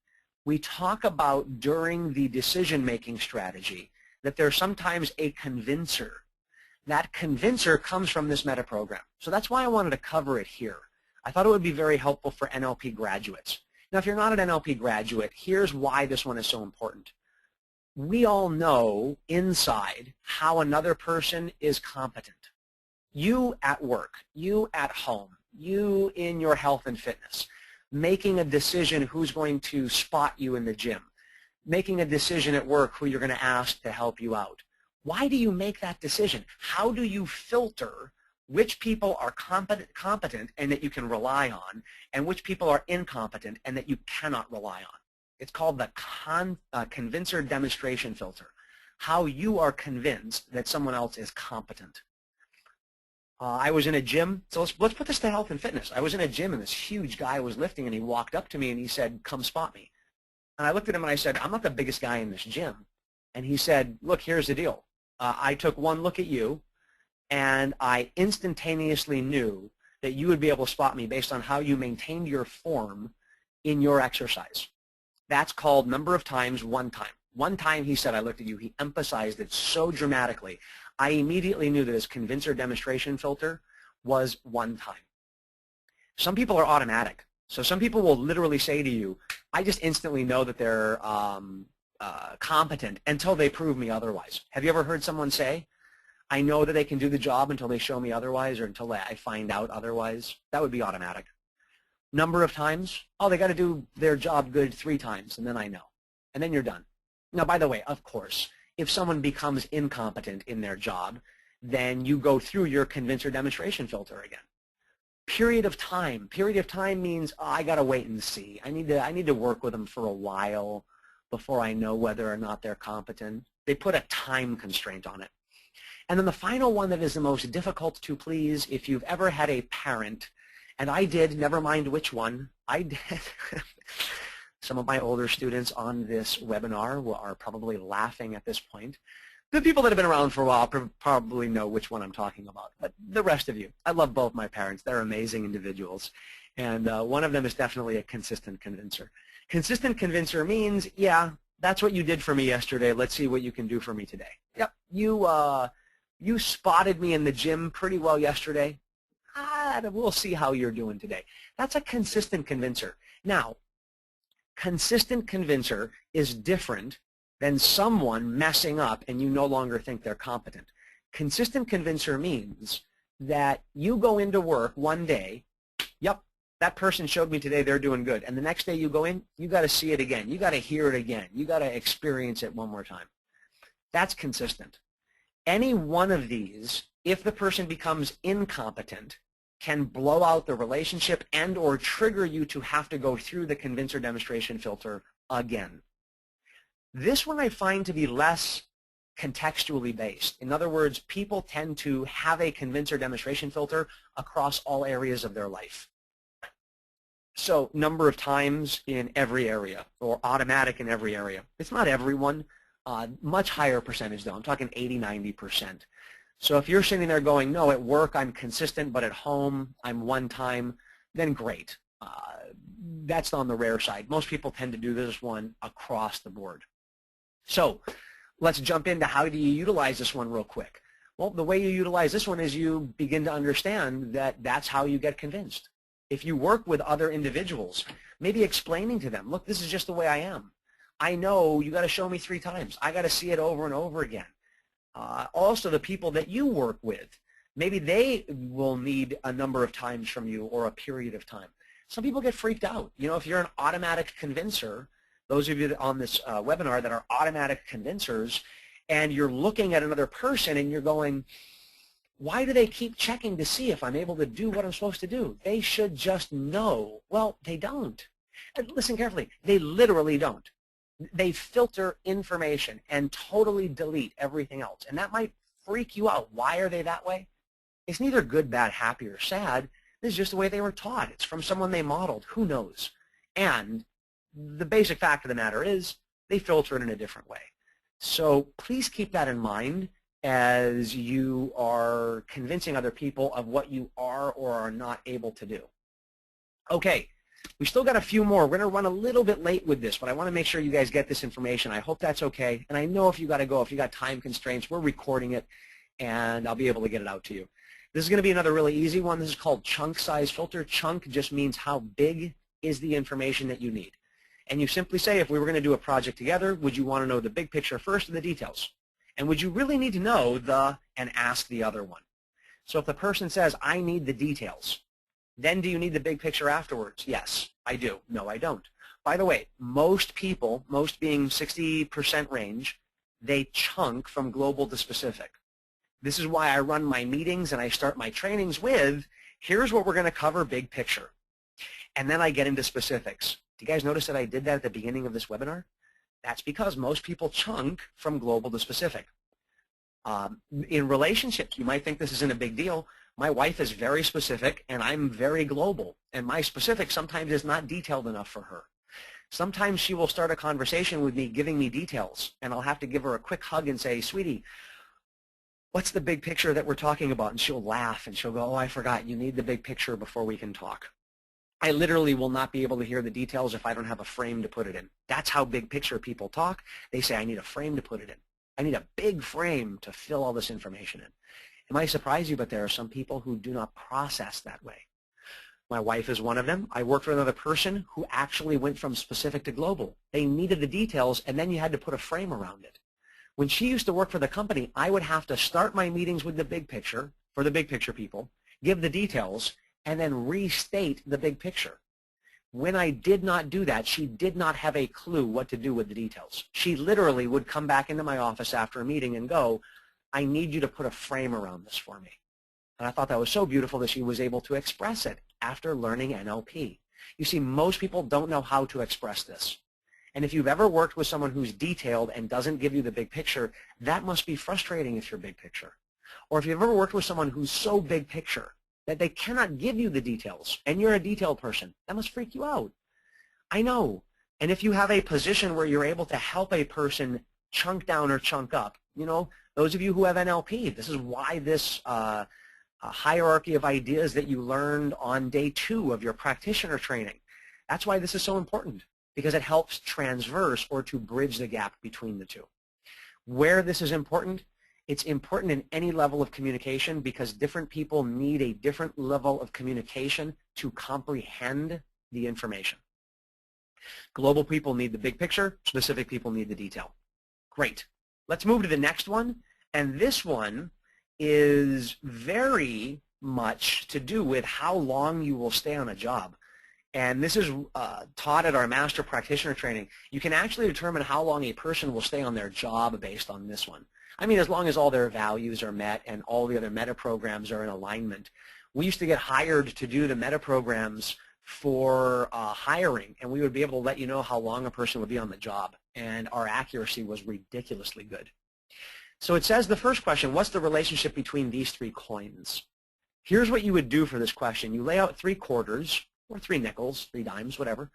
we talk about during the decision-making strategy that there's sometimes a convincer. That convincer comes from this meta program. So that's why I wanted to cover it here. I thought it would be very helpful for NLP graduates. Now, if you're not an NLP graduate, here's why this one is so important. We all know inside how another person is competent. You at work, you at home, you in your health and fitness, making a decision who's going to spot you in the gym, making a decision at work who you're going to ask to help you out. Why do you make that decision? How do you filter which people are competent and that you can rely on, and which people are incompetent and that you cannot rely on? It's called the Convince Err demonstration filter, how you are convinced that someone else is competent. I was in a gym, so let's put this to health and fitness. I was in a gym and this huge guy was lifting and he walked up to me and he said, come spot me. And I looked at him and I said, I'm not the biggest guy in this gym. And he said, look, here's the deal. I took one look at you and I instantaneously knew that you would be able to spot me based on how you maintained your form in your exercise. That's called number of times, one time. One time he said, I looked at you. He emphasized it so dramatically. I immediately knew that his Convince Err demonstration filter was one time. Some people are automatic. So some people will literally say to you, I just instantly know that they're competent until they prove me otherwise. Have you ever heard someone say, I know that they can do the job until they show me otherwise or until I find out otherwise? That would be automatic. Number of times, oh, they got to do their job good 3 times, and then I know. And then you're done. Now, by the way, of course, if someone becomes incompetent in their job, then you go through your Convince Err demonstration filter again. Period of time. Period of time means, oh, I got to wait and see. I need to work with them for a while before I know whether or not they're competent. They put a time constraint on it. And then the final one that is the most difficult to please, if you've ever had a parent, and I did, never mind which one, I did. Some of my older students on this webinar are probably laughing at this point. The people that have been around for a while probably know which one I'm talking about, but the rest of you, I love both my parents. They're amazing individuals, and one of them is definitely a consistent convincer. Consistent convincer means, yeah, that's what you did for me yesterday. Let's see what you can do for me today. Yep, you spotted me in the gym pretty well yesterday. We'll see how you're doing today. That's a consistent convincer. Now, consistent convincer is different than someone messing up and you no longer think they're competent. Consistent convincer means that you go into work one day, yep, that person showed me today they're doing good. And the next day you go in, you got to see it again. You got to hear it again. You got to experience it one more time. That's consistent. Any one of these, if the person becomes incompetent, can blow out the relationship and or trigger you to have to go through the convince or demonstration filter again. This one I find to be less contextually based. In other words, people tend to have a convince or demonstration filter across all areas of their life. So number of times in every area, or automatic in every area. It's not everyone, much higher percentage though. I'm talking 80–90%. So if you're sitting there going, no, at work I'm consistent, but at home I'm one time, then great. That's on the rare side. Most people tend to do this one across the board. So let's jump into how do you utilize this one real quick. Well, the way you utilize this one is you begin to understand that that's how you get convinced. If you work with other individuals, maybe explaining to them, look, this is just the way I am. I know you got to show me 3 times. I got to see it over and over again. Also, the people that you work with, maybe they will need a number of times from you or a period of time. Some people get freaked out. You know, if you're an automatic convincer, those of you on this webinar that are automatic convincers, and you're looking at another person and you're going, why do they keep checking to see if I'm able to do what I'm supposed to do? They should just know. Well, they don't. And listen carefully. They literally don't. They filter information and totally delete everything else. And that might freak you out. Why are they that way? It's neither good, bad, happy, or sad. This is just the way they were taught. It's from someone they modeled. Who knows? And the basic fact of the matter is they filter it in a different way. So please keep that in mind as you are convincing other people of what you are or are not able to do. Okay. We still got a few more. We're going to run a little bit late with this, but I want to make sure you guys get this information. I hope that's okay. And I know if you got to go, if you got time constraints, we're recording it, and I'll be able to get it out to you. This is going to be another really easy one. This is called chunk size filter. Chunk just means how big is the information that you need. And you simply say, if we were going to do a project together, would you want to know the big picture first or the details? And would you really need to know the and ask the other one? So if the person says, I need the details, then do you need the big picture afterwards? Yes, I do. No, I don't. By the way, most people, most being 60% range, they chunk from global to specific. This is why I run my meetings and I start my trainings with, here's what we're going to cover, big picture. And then I get into specifics. Do you guys notice that I did that at the beginning of this webinar? That's because most people chunk from global to specific. In relationships, you might think this isn't a big deal. My wife is very specific, and I'm very global, and my specific sometimes is not detailed enough for her. Sometimes she will start a conversation with me giving me details, and I'll have to give her a quick hug and say, sweetie, what's the big picture that we're talking about? And she'll laugh, and she'll go, oh, I forgot. You need the big picture before we can talk. I literally will not be able to hear the details if I don't have a frame to put it in. That's how big picture people talk. They say, I need a frame to put it in. I need a big frame to fill all this information in. It might surprise you, but there are some people who do not process that way. My wife is one of them. I worked with another person who actually went from specific to global. They needed the details, and then you had to put a frame around it. When she used to work for the company, I would have to start my meetings with the big picture, for the big picture people, give the details, and then restate the big picture. When I did not do that, she did not have a clue what to do with the details. She literally would come back into my office after a meeting and go, I need you to put a frame around this for me. And I thought that was so beautiful that she was able to express it after learning NLP. You see, most people don't know how to express this. And if you've ever worked with someone who's detailed and doesn't give you the big picture, that must be frustrating if you're big picture. Or if you've ever worked with someone who's so big picture that they cannot give you the details, and you're a detailed person, that must freak you out. I know. And if you have a position where you're able to help a person chunk down or chunk up, you know, those of you who have NLP, this is why this hierarchy of ideas that you learned on day 2 of your practitioner training, that's why this is so important, because it helps transverse or to bridge the gap between the two. Where this is important, it's important in any level of communication because different people need a different level of communication to comprehend the information. Global people need the big picture, specific people need the detail. Great. Let's move to the next one, and this one is very much to do with how long you will stay on a job. and this is taught at our master practitioner training, you can actually determine how long a person will stay on their job based on this one. I mean, as long as all their values are met and all the other meta programs are in alignment. We used to get hired to do the meta programs for hiring, and we would be able to let you know how long a person would be on the job, and our accuracy was ridiculously good. So it says the first question, what's the relationship between these three coins? Here's what you would do for this question. You lay out 3 quarters, or 3 nickels, 3 dimes, whatever,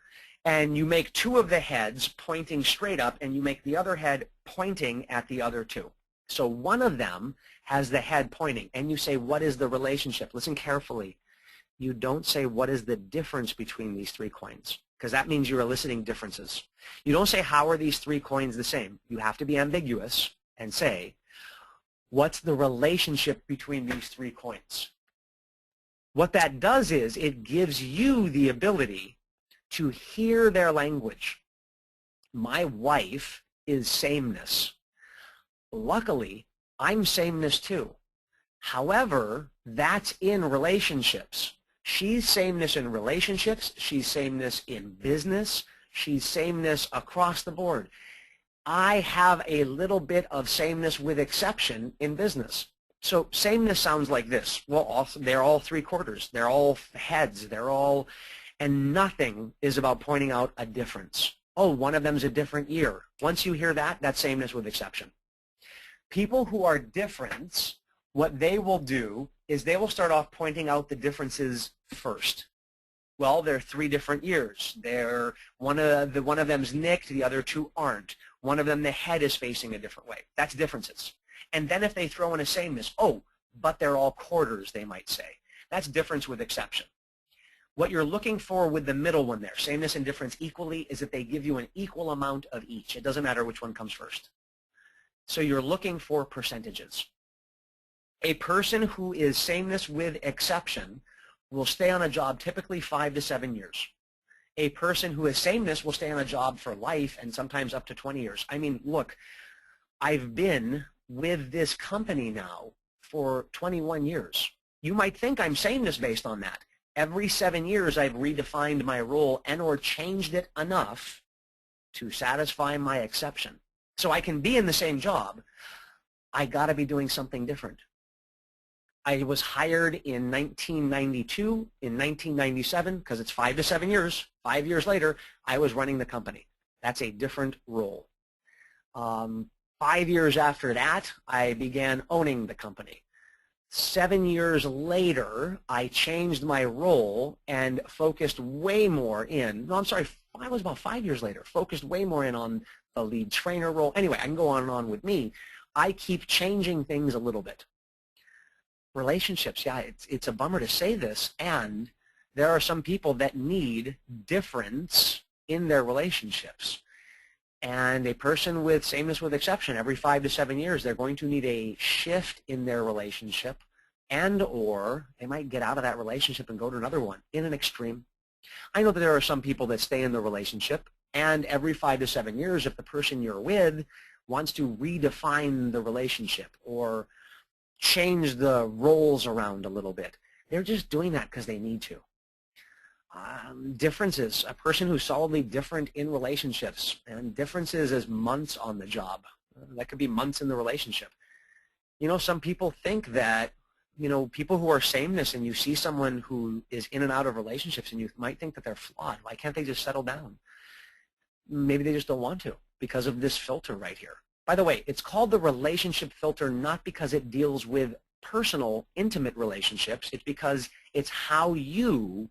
and you make 2 of the heads pointing straight up, and you make the other head pointing at the other 2. So one of them has the head pointing, and you say, what is the relationship? Listen carefully. You don't say, what is the difference between these 3 coins? Because that means you're eliciting differences. You don't say, how are these 3 coins the same? You have to be ambiguous and say, what's the relationship between these 3 coins? What that does is it gives you the ability to hear their language. My wife is sameness. Luckily, I'm sameness too. However, that's in relationships. She's sameness in relationships. She's sameness in business. She's sameness across the board. I have a little bit of sameness with exception in business. So sameness sounds like this. Well, they're all 3 quarters. They're all heads. They're all, and nothing is about pointing out a difference. Oh, one of them's a different year. Once you hear that, that's sameness with exception. People who are different, what they will do is they will start off pointing out the differences first. Well, they're 3 different years. They're one of them's nicked, the other 2 aren't. One of them, the head is facing a different way. That's differences. And then if they throw in a sameness, oh, but they're all quarters, they might say. That's difference with exception. What you're looking for with the middle one there, sameness and difference equally, is that they give you an equal amount of each. It doesn't matter which one comes first. So you're looking for percentages. A person who is sameness with exception will stay on a job typically 5 to 7 years. A person who is sameness will stay on a job for life and sometimes up to 20 years. I mean, look, I've been with this company now for 21 years. You might think I'm sameness based on that. Every 7 years I've redefined my role and or changed it enough to satisfy my exception. So I can be in the same job. I got to be doing something different. I was hired in 1992. In 1997, because it's 5 to 7 years, 5 years later, I was running the company. That's a different role. 5 years after that, I began owning the company. 7 years later, I changed my role and focused way more in, no, I'm sorry, I was about 5 years later, focused way more in on the lead trainer role. Anyway, I can go on and on with me. I keep changing things a little bit. Relationships, yeah, it's a bummer to say this, and there are some people that need difference in their relationships. And a person with sameness with exception, every 5 to 7 years, they're going to need a shift in their relationship, and or they might get out of that relationship and go to another one in an extreme. I know that there are some people that stay in the relationship, and every 5 to 7 years, if the person you're with wants to redefine the relationship or change the roles around a little bit, they're just doing that because they need to. Differences, a person who's solidly different in relationships, and differences is months on the job. That could be months in the relationship. You know, some people think that, you know, people who are sameness, and you see someone who is in and out of relationships, and you might think that they're flawed. Why can't they just settle down? Maybe they just don't want to because of this filter right here. By the way, it's called the relationship filter not because it deals with personal, intimate relationships. It's because it's how you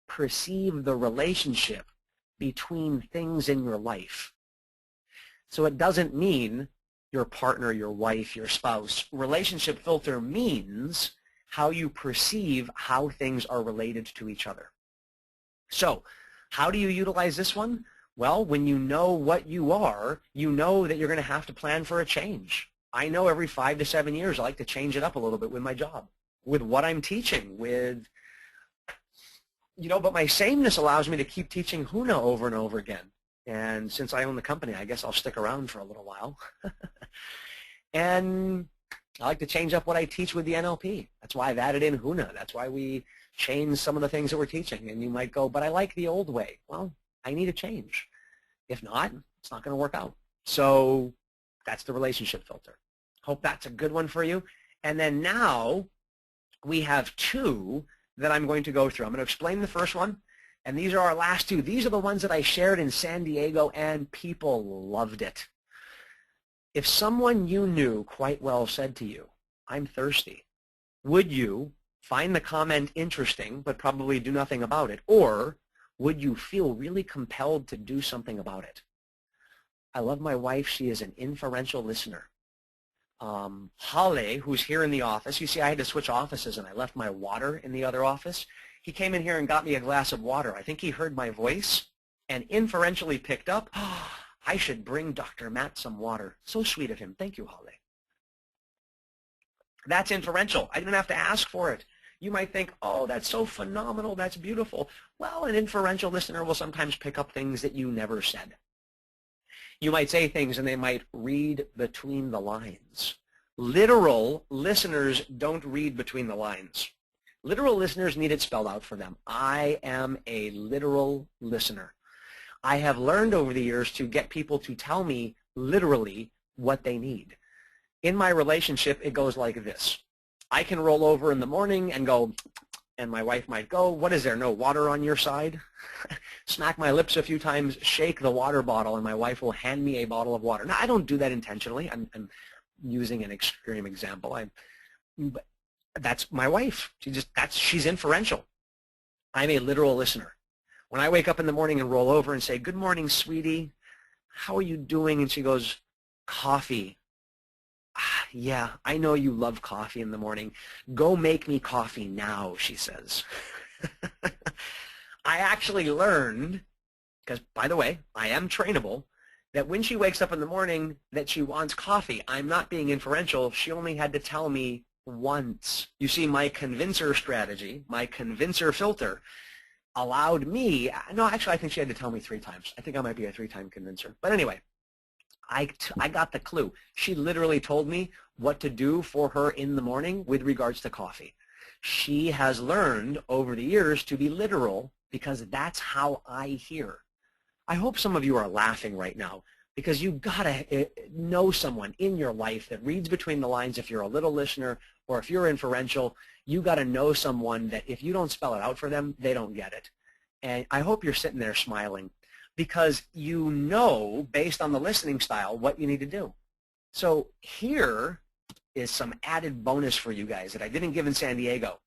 perceive the relationship between things in your life. So it doesn't mean your partner, your wife, your spouse. Relationship filter means how you perceive how things are related to each other. So how do you utilize this one? Well, when you know what you are, you know that you're going to have to plan for a change. I know every 5 to 7 years I like to change it up a little bit with my job, with what I'm teaching, with, you know, but my sameness allows me to keep teaching HUNA over and over again. And since I own the company, I guess I'll stick around for a little while. And I like to change up what I teach with the NLP. That's why I've added in HUNA. That's why we change some of the things that we're teaching. And you might go, but I like the old way. Well, I need a change. If not, it's not going to work out. So that's the relationship filter. Hope that's a good one for you. And then now we have two that I'm going to go through. I'm going to explain the first one, and these are our last two. These are the ones that I shared in San Diego, and people loved it. If someone you knew quite well said to you, "I'm thirsty," would you find the comment interesting but probably do nothing about it, or would you feel really compelled to do something about it? I love my wife. She is an inferential listener. Hale, who's here in the office, you see I had to switch offices and I left my water in the other office. He came in here and got me a glass of water. I think he heard my voice and inferentially picked up, oh, I should bring Dr. Matt some water. So sweet of him. Thank you, Hale. That's inferential. I didn't have to ask for it. You might think, oh, that's so phenomenal. That's beautiful. Well, an inferential listener will sometimes pick up things that you never said. You might say things and they might read between the lines. Literal listeners don't read between the lines. Literal listeners need it spelled out for them. I am a literal listener. I have learned over the years to get people to tell me literally what they need. In my relationship, it goes like this. I can roll over in the morning and go, and my wife might go, what is there, no water on your side? Smack my lips a few times, shake the water bottle, and my wife will hand me a bottle of water. Now, I don't do that intentionally. I'm using an extreme example. But that's my wife. She's inferential. I'm a literal listener. When I wake up in the morning and roll over and say, good morning, sweetie, how are you doing? And she goes, coffee. Yeah, I know you love coffee in the morning. Go make me coffee now, she says. I actually learned, because, by the way, I am trainable, that when she wakes up in the morning that she wants coffee, I'm not being inferential. She only had to tell me once. You see, my convincer strategy, my convincer filter, allowed me, no, actually, I think she had to tell me 3 times. I think I might be a 3-time convincer. But anyway, I got the clue. She literally told me what to do for her in the morning with regards to coffee. She has learned over the years to be literal because that's how I hear. I hope some of you are laughing right now because you've got to know someone in your life that reads between the lines. If you're a little listener or if you're inferential, you got to know someone that if you don't spell it out for them, they don't get it. And I hope you're sitting there smiling, because you know, based on the listening style, what you need to do. So here is some added bonus for you guys that I didn't give in San Diego.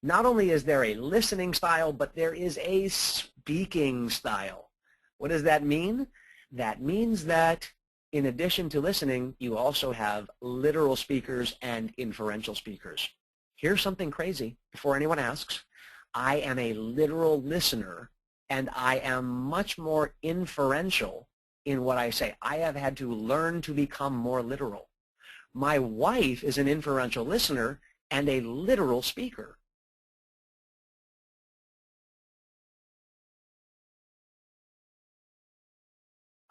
Not only is there a listening style, but there is a speaking style. What does that mean? That means that in addition to listening, you also have literal speakers and inferential speakers. Here's something crazy before anyone asks. I am a literal listener, and I am much more inferential in what I say. I have had to learn to become more literal. My wife is an inferential listener and a literal speaker.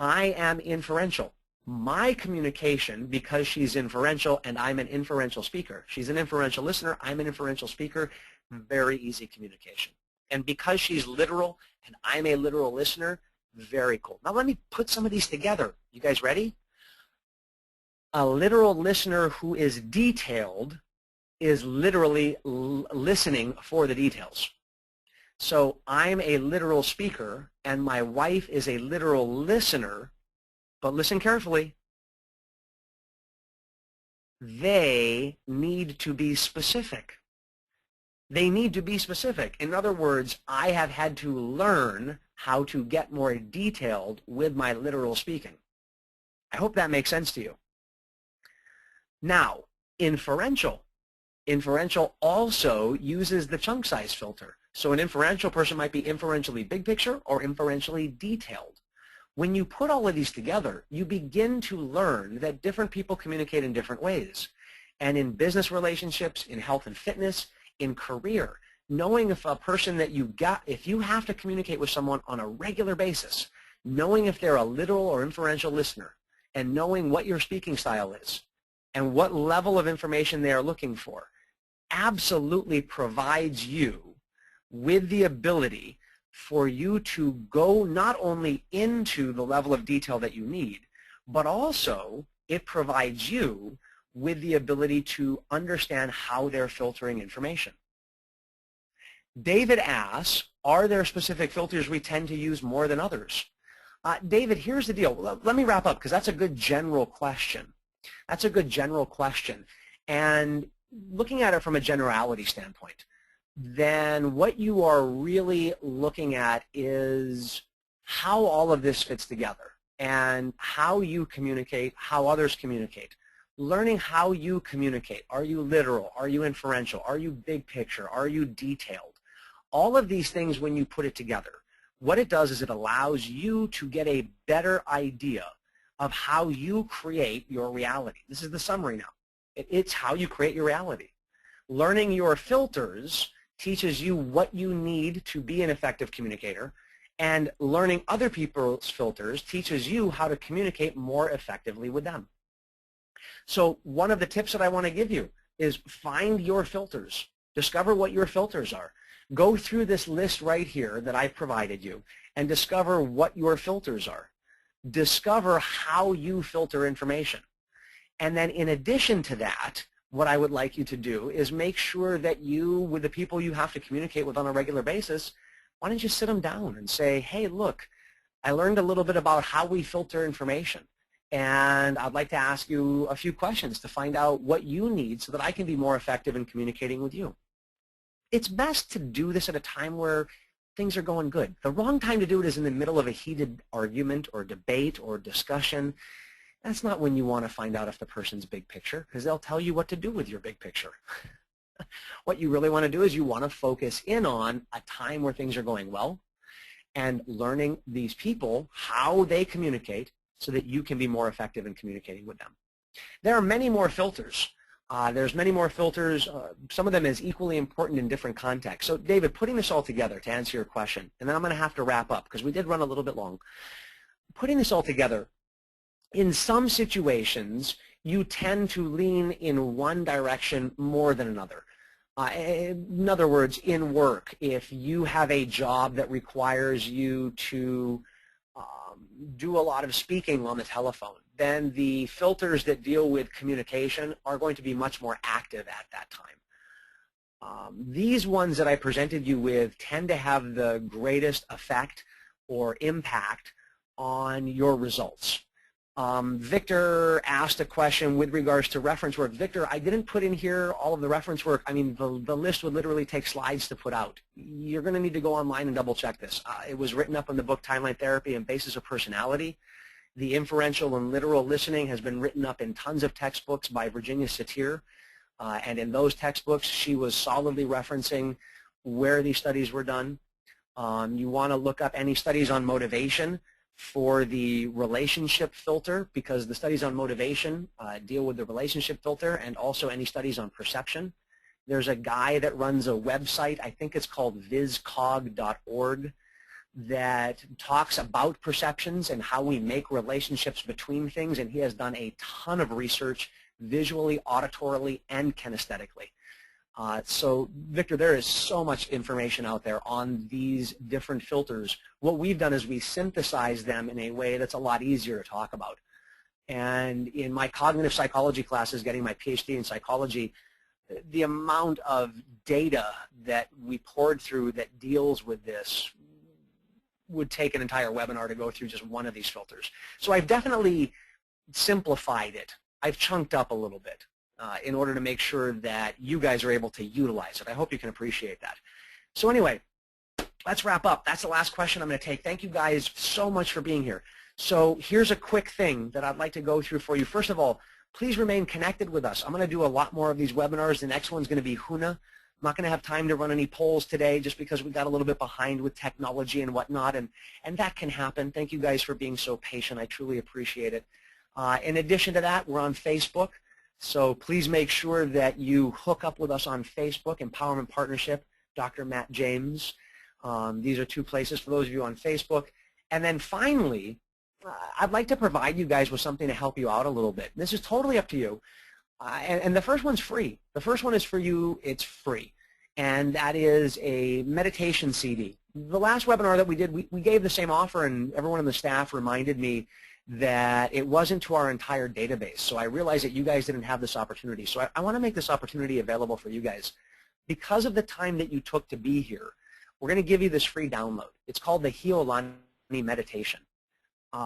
I am inferential. My communication, because she's inferential and I'm an inferential speaker. She's an inferential listener, I'm an inferential speaker, very easy communication. And because she's literal and I'm a literal listener, very cool. Now let me put some of these together. You guys ready? A literal listener who is detailed is literally listening for the details. So I'm a literal speaker and my wife is a literal listener, but listen carefully. They need to be specific. They need to be specific. In other words, I have had to learn how to get more detailed with my literal speaking. I hope that makes sense to you. Now, inferential. Inferential also uses the chunk size filter. So an inferential person might be inferentially big picture or inferentially detailed. When you put all of these together, you begin to learn that different people communicate in different ways. And in business relationships, in health and fitness, in career, knowing if a person that if you have to communicate with someone on a regular basis, knowing if they're a literal or inferential listener, and knowing what your speaking style is, and what level of information they are looking for, absolutely provides you with the ability for you to go not only into the level of detail that you need, but also it provides you with the ability to understand how they're filtering information. David asks, are there specific filters we tend to use more than others? David, here's the deal. Let me wrap up because that's a good general question. That's a good general question. And looking at it from a generality standpoint, then what you are really looking at is how all of this fits together and how you communicate, how others communicate. Learning how you communicate. Are you literal? Are you inferential? Are you big picture? Are you detailed? All of these things, when you put it together, what it does is it allows you to get a better idea of how you create your reality. This is the summary now. It's how you create your reality. Learning your filters teaches you what you need to be an effective communicator, and learning other people's filters teaches you how to communicate more effectively with them. So one of the tips that I want to give you is find your filters. Discover what your filters are. Go through this list right here that I've provided you and discover what your filters are. Discover how you filter information. And then in addition to that, what I would like you to do is make sure that you, with the people you have to communicate with on a regular basis, why don't you sit them down and say, hey, look, I learned a little bit about how we filter information. And I'd like to ask you a few questions to find out what you need so that I can be more effective in communicating with you. It's best to do this at a time where things are going good. The wrong time to do it is in the middle of a heated argument or debate or discussion. That's not when you want to find out if the person's big picture, because they'll tell you what to do with your big picture. What you really want to do is you want to focus in on a time where things are going well and learning these people, how they communicate, so that you can be more effective in communicating with them. There are many more filters. There's many more filters, some of them is equally important in different contexts. So David, putting this all together to answer your question, and then I'm going to have to wrap up because we did run a little bit long. Putting this all together, in some situations, you tend to lean in one direction more than another. In other words, in work, if you have a job that requires you to do a lot of speaking on the telephone, then the filters that deal with communication are going to be much more active at that time. These ones that I presented you with tend to have the greatest effect or impact on your results. Victor asked a question with regards to reference work. Victor, I didn't put in here all of the reference work. I mean, the list would literally take slides to put out. You're going to need to go online and double check this. It was written up in the book Timeline Therapy and Basis of Personality. The inferential and literal listening has been written up in tons of textbooks by Virginia Satir. And in those textbooks, she was solidly referencing where these studies were done. You want to look up any studies on motivation for the relationship filter, because the studies on motivation deal with the relationship filter, and also any studies on perception. There's a guy that runs a website, I think it's called viscog.org, that talks about perceptions and how we make relationships between things, and he has done a ton of research visually, auditorily, and kinesthetically. So, Victor, there is so much information out there on these different filters. What we've done is we synthesize them in a way that's a lot easier to talk about. And in my cognitive psychology classes, getting my PhD in psychology, the amount of data that we poured through that deals with this would take an entire webinar to go through just one of these filters. So I've definitely simplified it. I've chunked up a little bit. In order to make sure that you guys are able to utilize it. I hope you can appreciate that. So anyway, let's wrap up. That's the last question I'm going to take. Thank you guys so much for being here. So here's a quick thing that I'd like to go through for you. First of all, please remain connected with us. I'm going to do a lot more of these webinars. The next one's going to be HUNA. I'm not going to have time to run any polls today just because we got a little bit behind with technology and whatnot, and that can happen. Thank you guys for being so patient. I truly appreciate it. In addition to that, we're on Facebook. So please make sure that you hook up with us on Facebook, Empowerment Partnership, Dr. Matt James. These are two places for those of you on Facebook. And then finally, I'd like to provide you guys with something to help you out a little bit. This is totally up to you. And the first one's free. The first one is for you. It's free. and that is a meditation CD. The last webinar that we did, we gave the same offer, and everyone on the staff reminded me that it wasn't to our entire database. So I realized that you guys didn't have this opportunity. So I want to make this opportunity available for you guys. Because of the time that you took to be here, we're going to give you this free download. It's called the Hio'olani Meditation.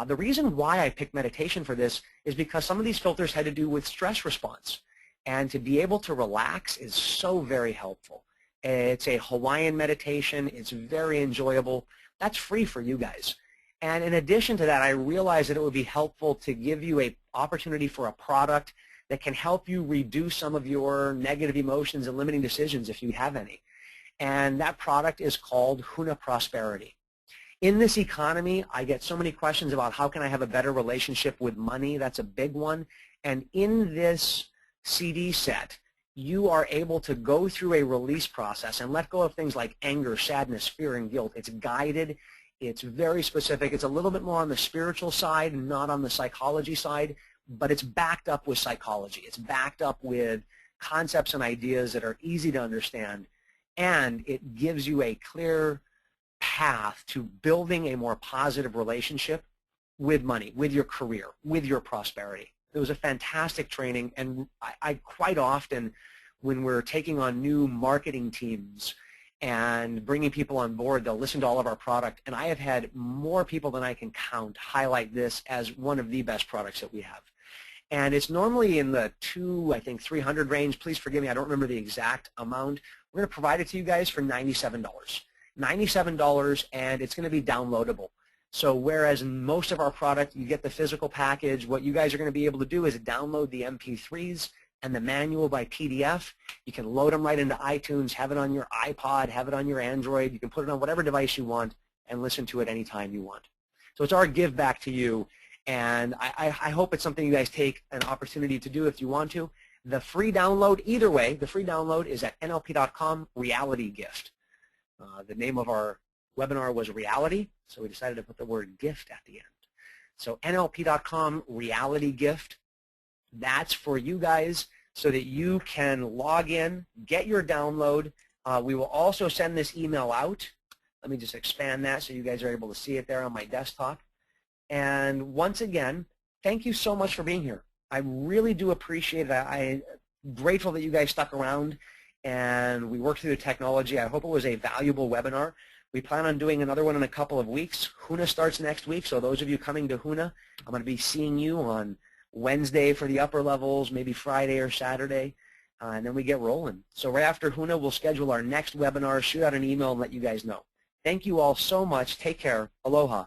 The reason why I picked meditation for this is because some of these filters had to do with stress response. And to be able to relax is so very helpful. It's a Hawaiian meditation. It's very enjoyable. That's free for you guys. And in addition to that, I realized that it would be helpful to give you an opportunity for a product that can help you reduce some of your negative emotions and limiting decisions if you have any. And that product is called Huna Prosperity. In this economy, I get so many questions about how can I have a better relationship with money. That's a big one. And in this CD set, you are able to go through a release process and let go of things like anger, sadness, fear, and guilt. It's guided. It's very specific. It's a little bit more on the spiritual side, not on the psychology side, but it's backed up with psychology. It's backed up with concepts and ideas that are easy to understand, and it gives you a clear path to building a more positive relationship with money, with your career, with your prosperity. It was a fantastic training, and I quite often, when we're taking on new marketing teams and bringing people on board, they'll listen to all of our product, and I have had more people than I can count highlight this as one of the best products that we have. And it's normally in the I think 300 range. Please forgive me, I don't remember the exact amount. We're going to provide it to you guys for $97. $97, and it's going to be downloadable. So whereas in most of our product, you get the physical package, what you guys are going to be able to do is download the MP3s and the manual by PDF. You can load them right into iTunes, have it on your iPod, have it on your Android. You can put it on whatever device you want and listen to it anytime you want. So it's our give back to you, and I hope it's something you guys take an opportunity to do if you want to. The free download, either way, the free download is at nlp.com, Reality Gift. The name of our webinar was Reality, so we decided to put the word gift at the end. So nlp.com, Reality Gift. That's for you guys so that you can log in, get your download. We will also send this email out. Let me just expand that so you guys are able to see it there on my desktop. And once again, thank you so much for being here. I really do appreciate it. I'm grateful that you guys stuck around and we worked through the technology. I hope it was a valuable webinar. We plan on doing another one in a couple of weeks. Huna starts next week, so those of you coming to Huna, I'm going to be seeing you on Wednesday for the upper levels, maybe Friday or Saturday, and then we get rolling. So right after Huna, we'll schedule our next webinar, shoot out an email, and let you guys know. Thank you all so much. Take care. Aloha.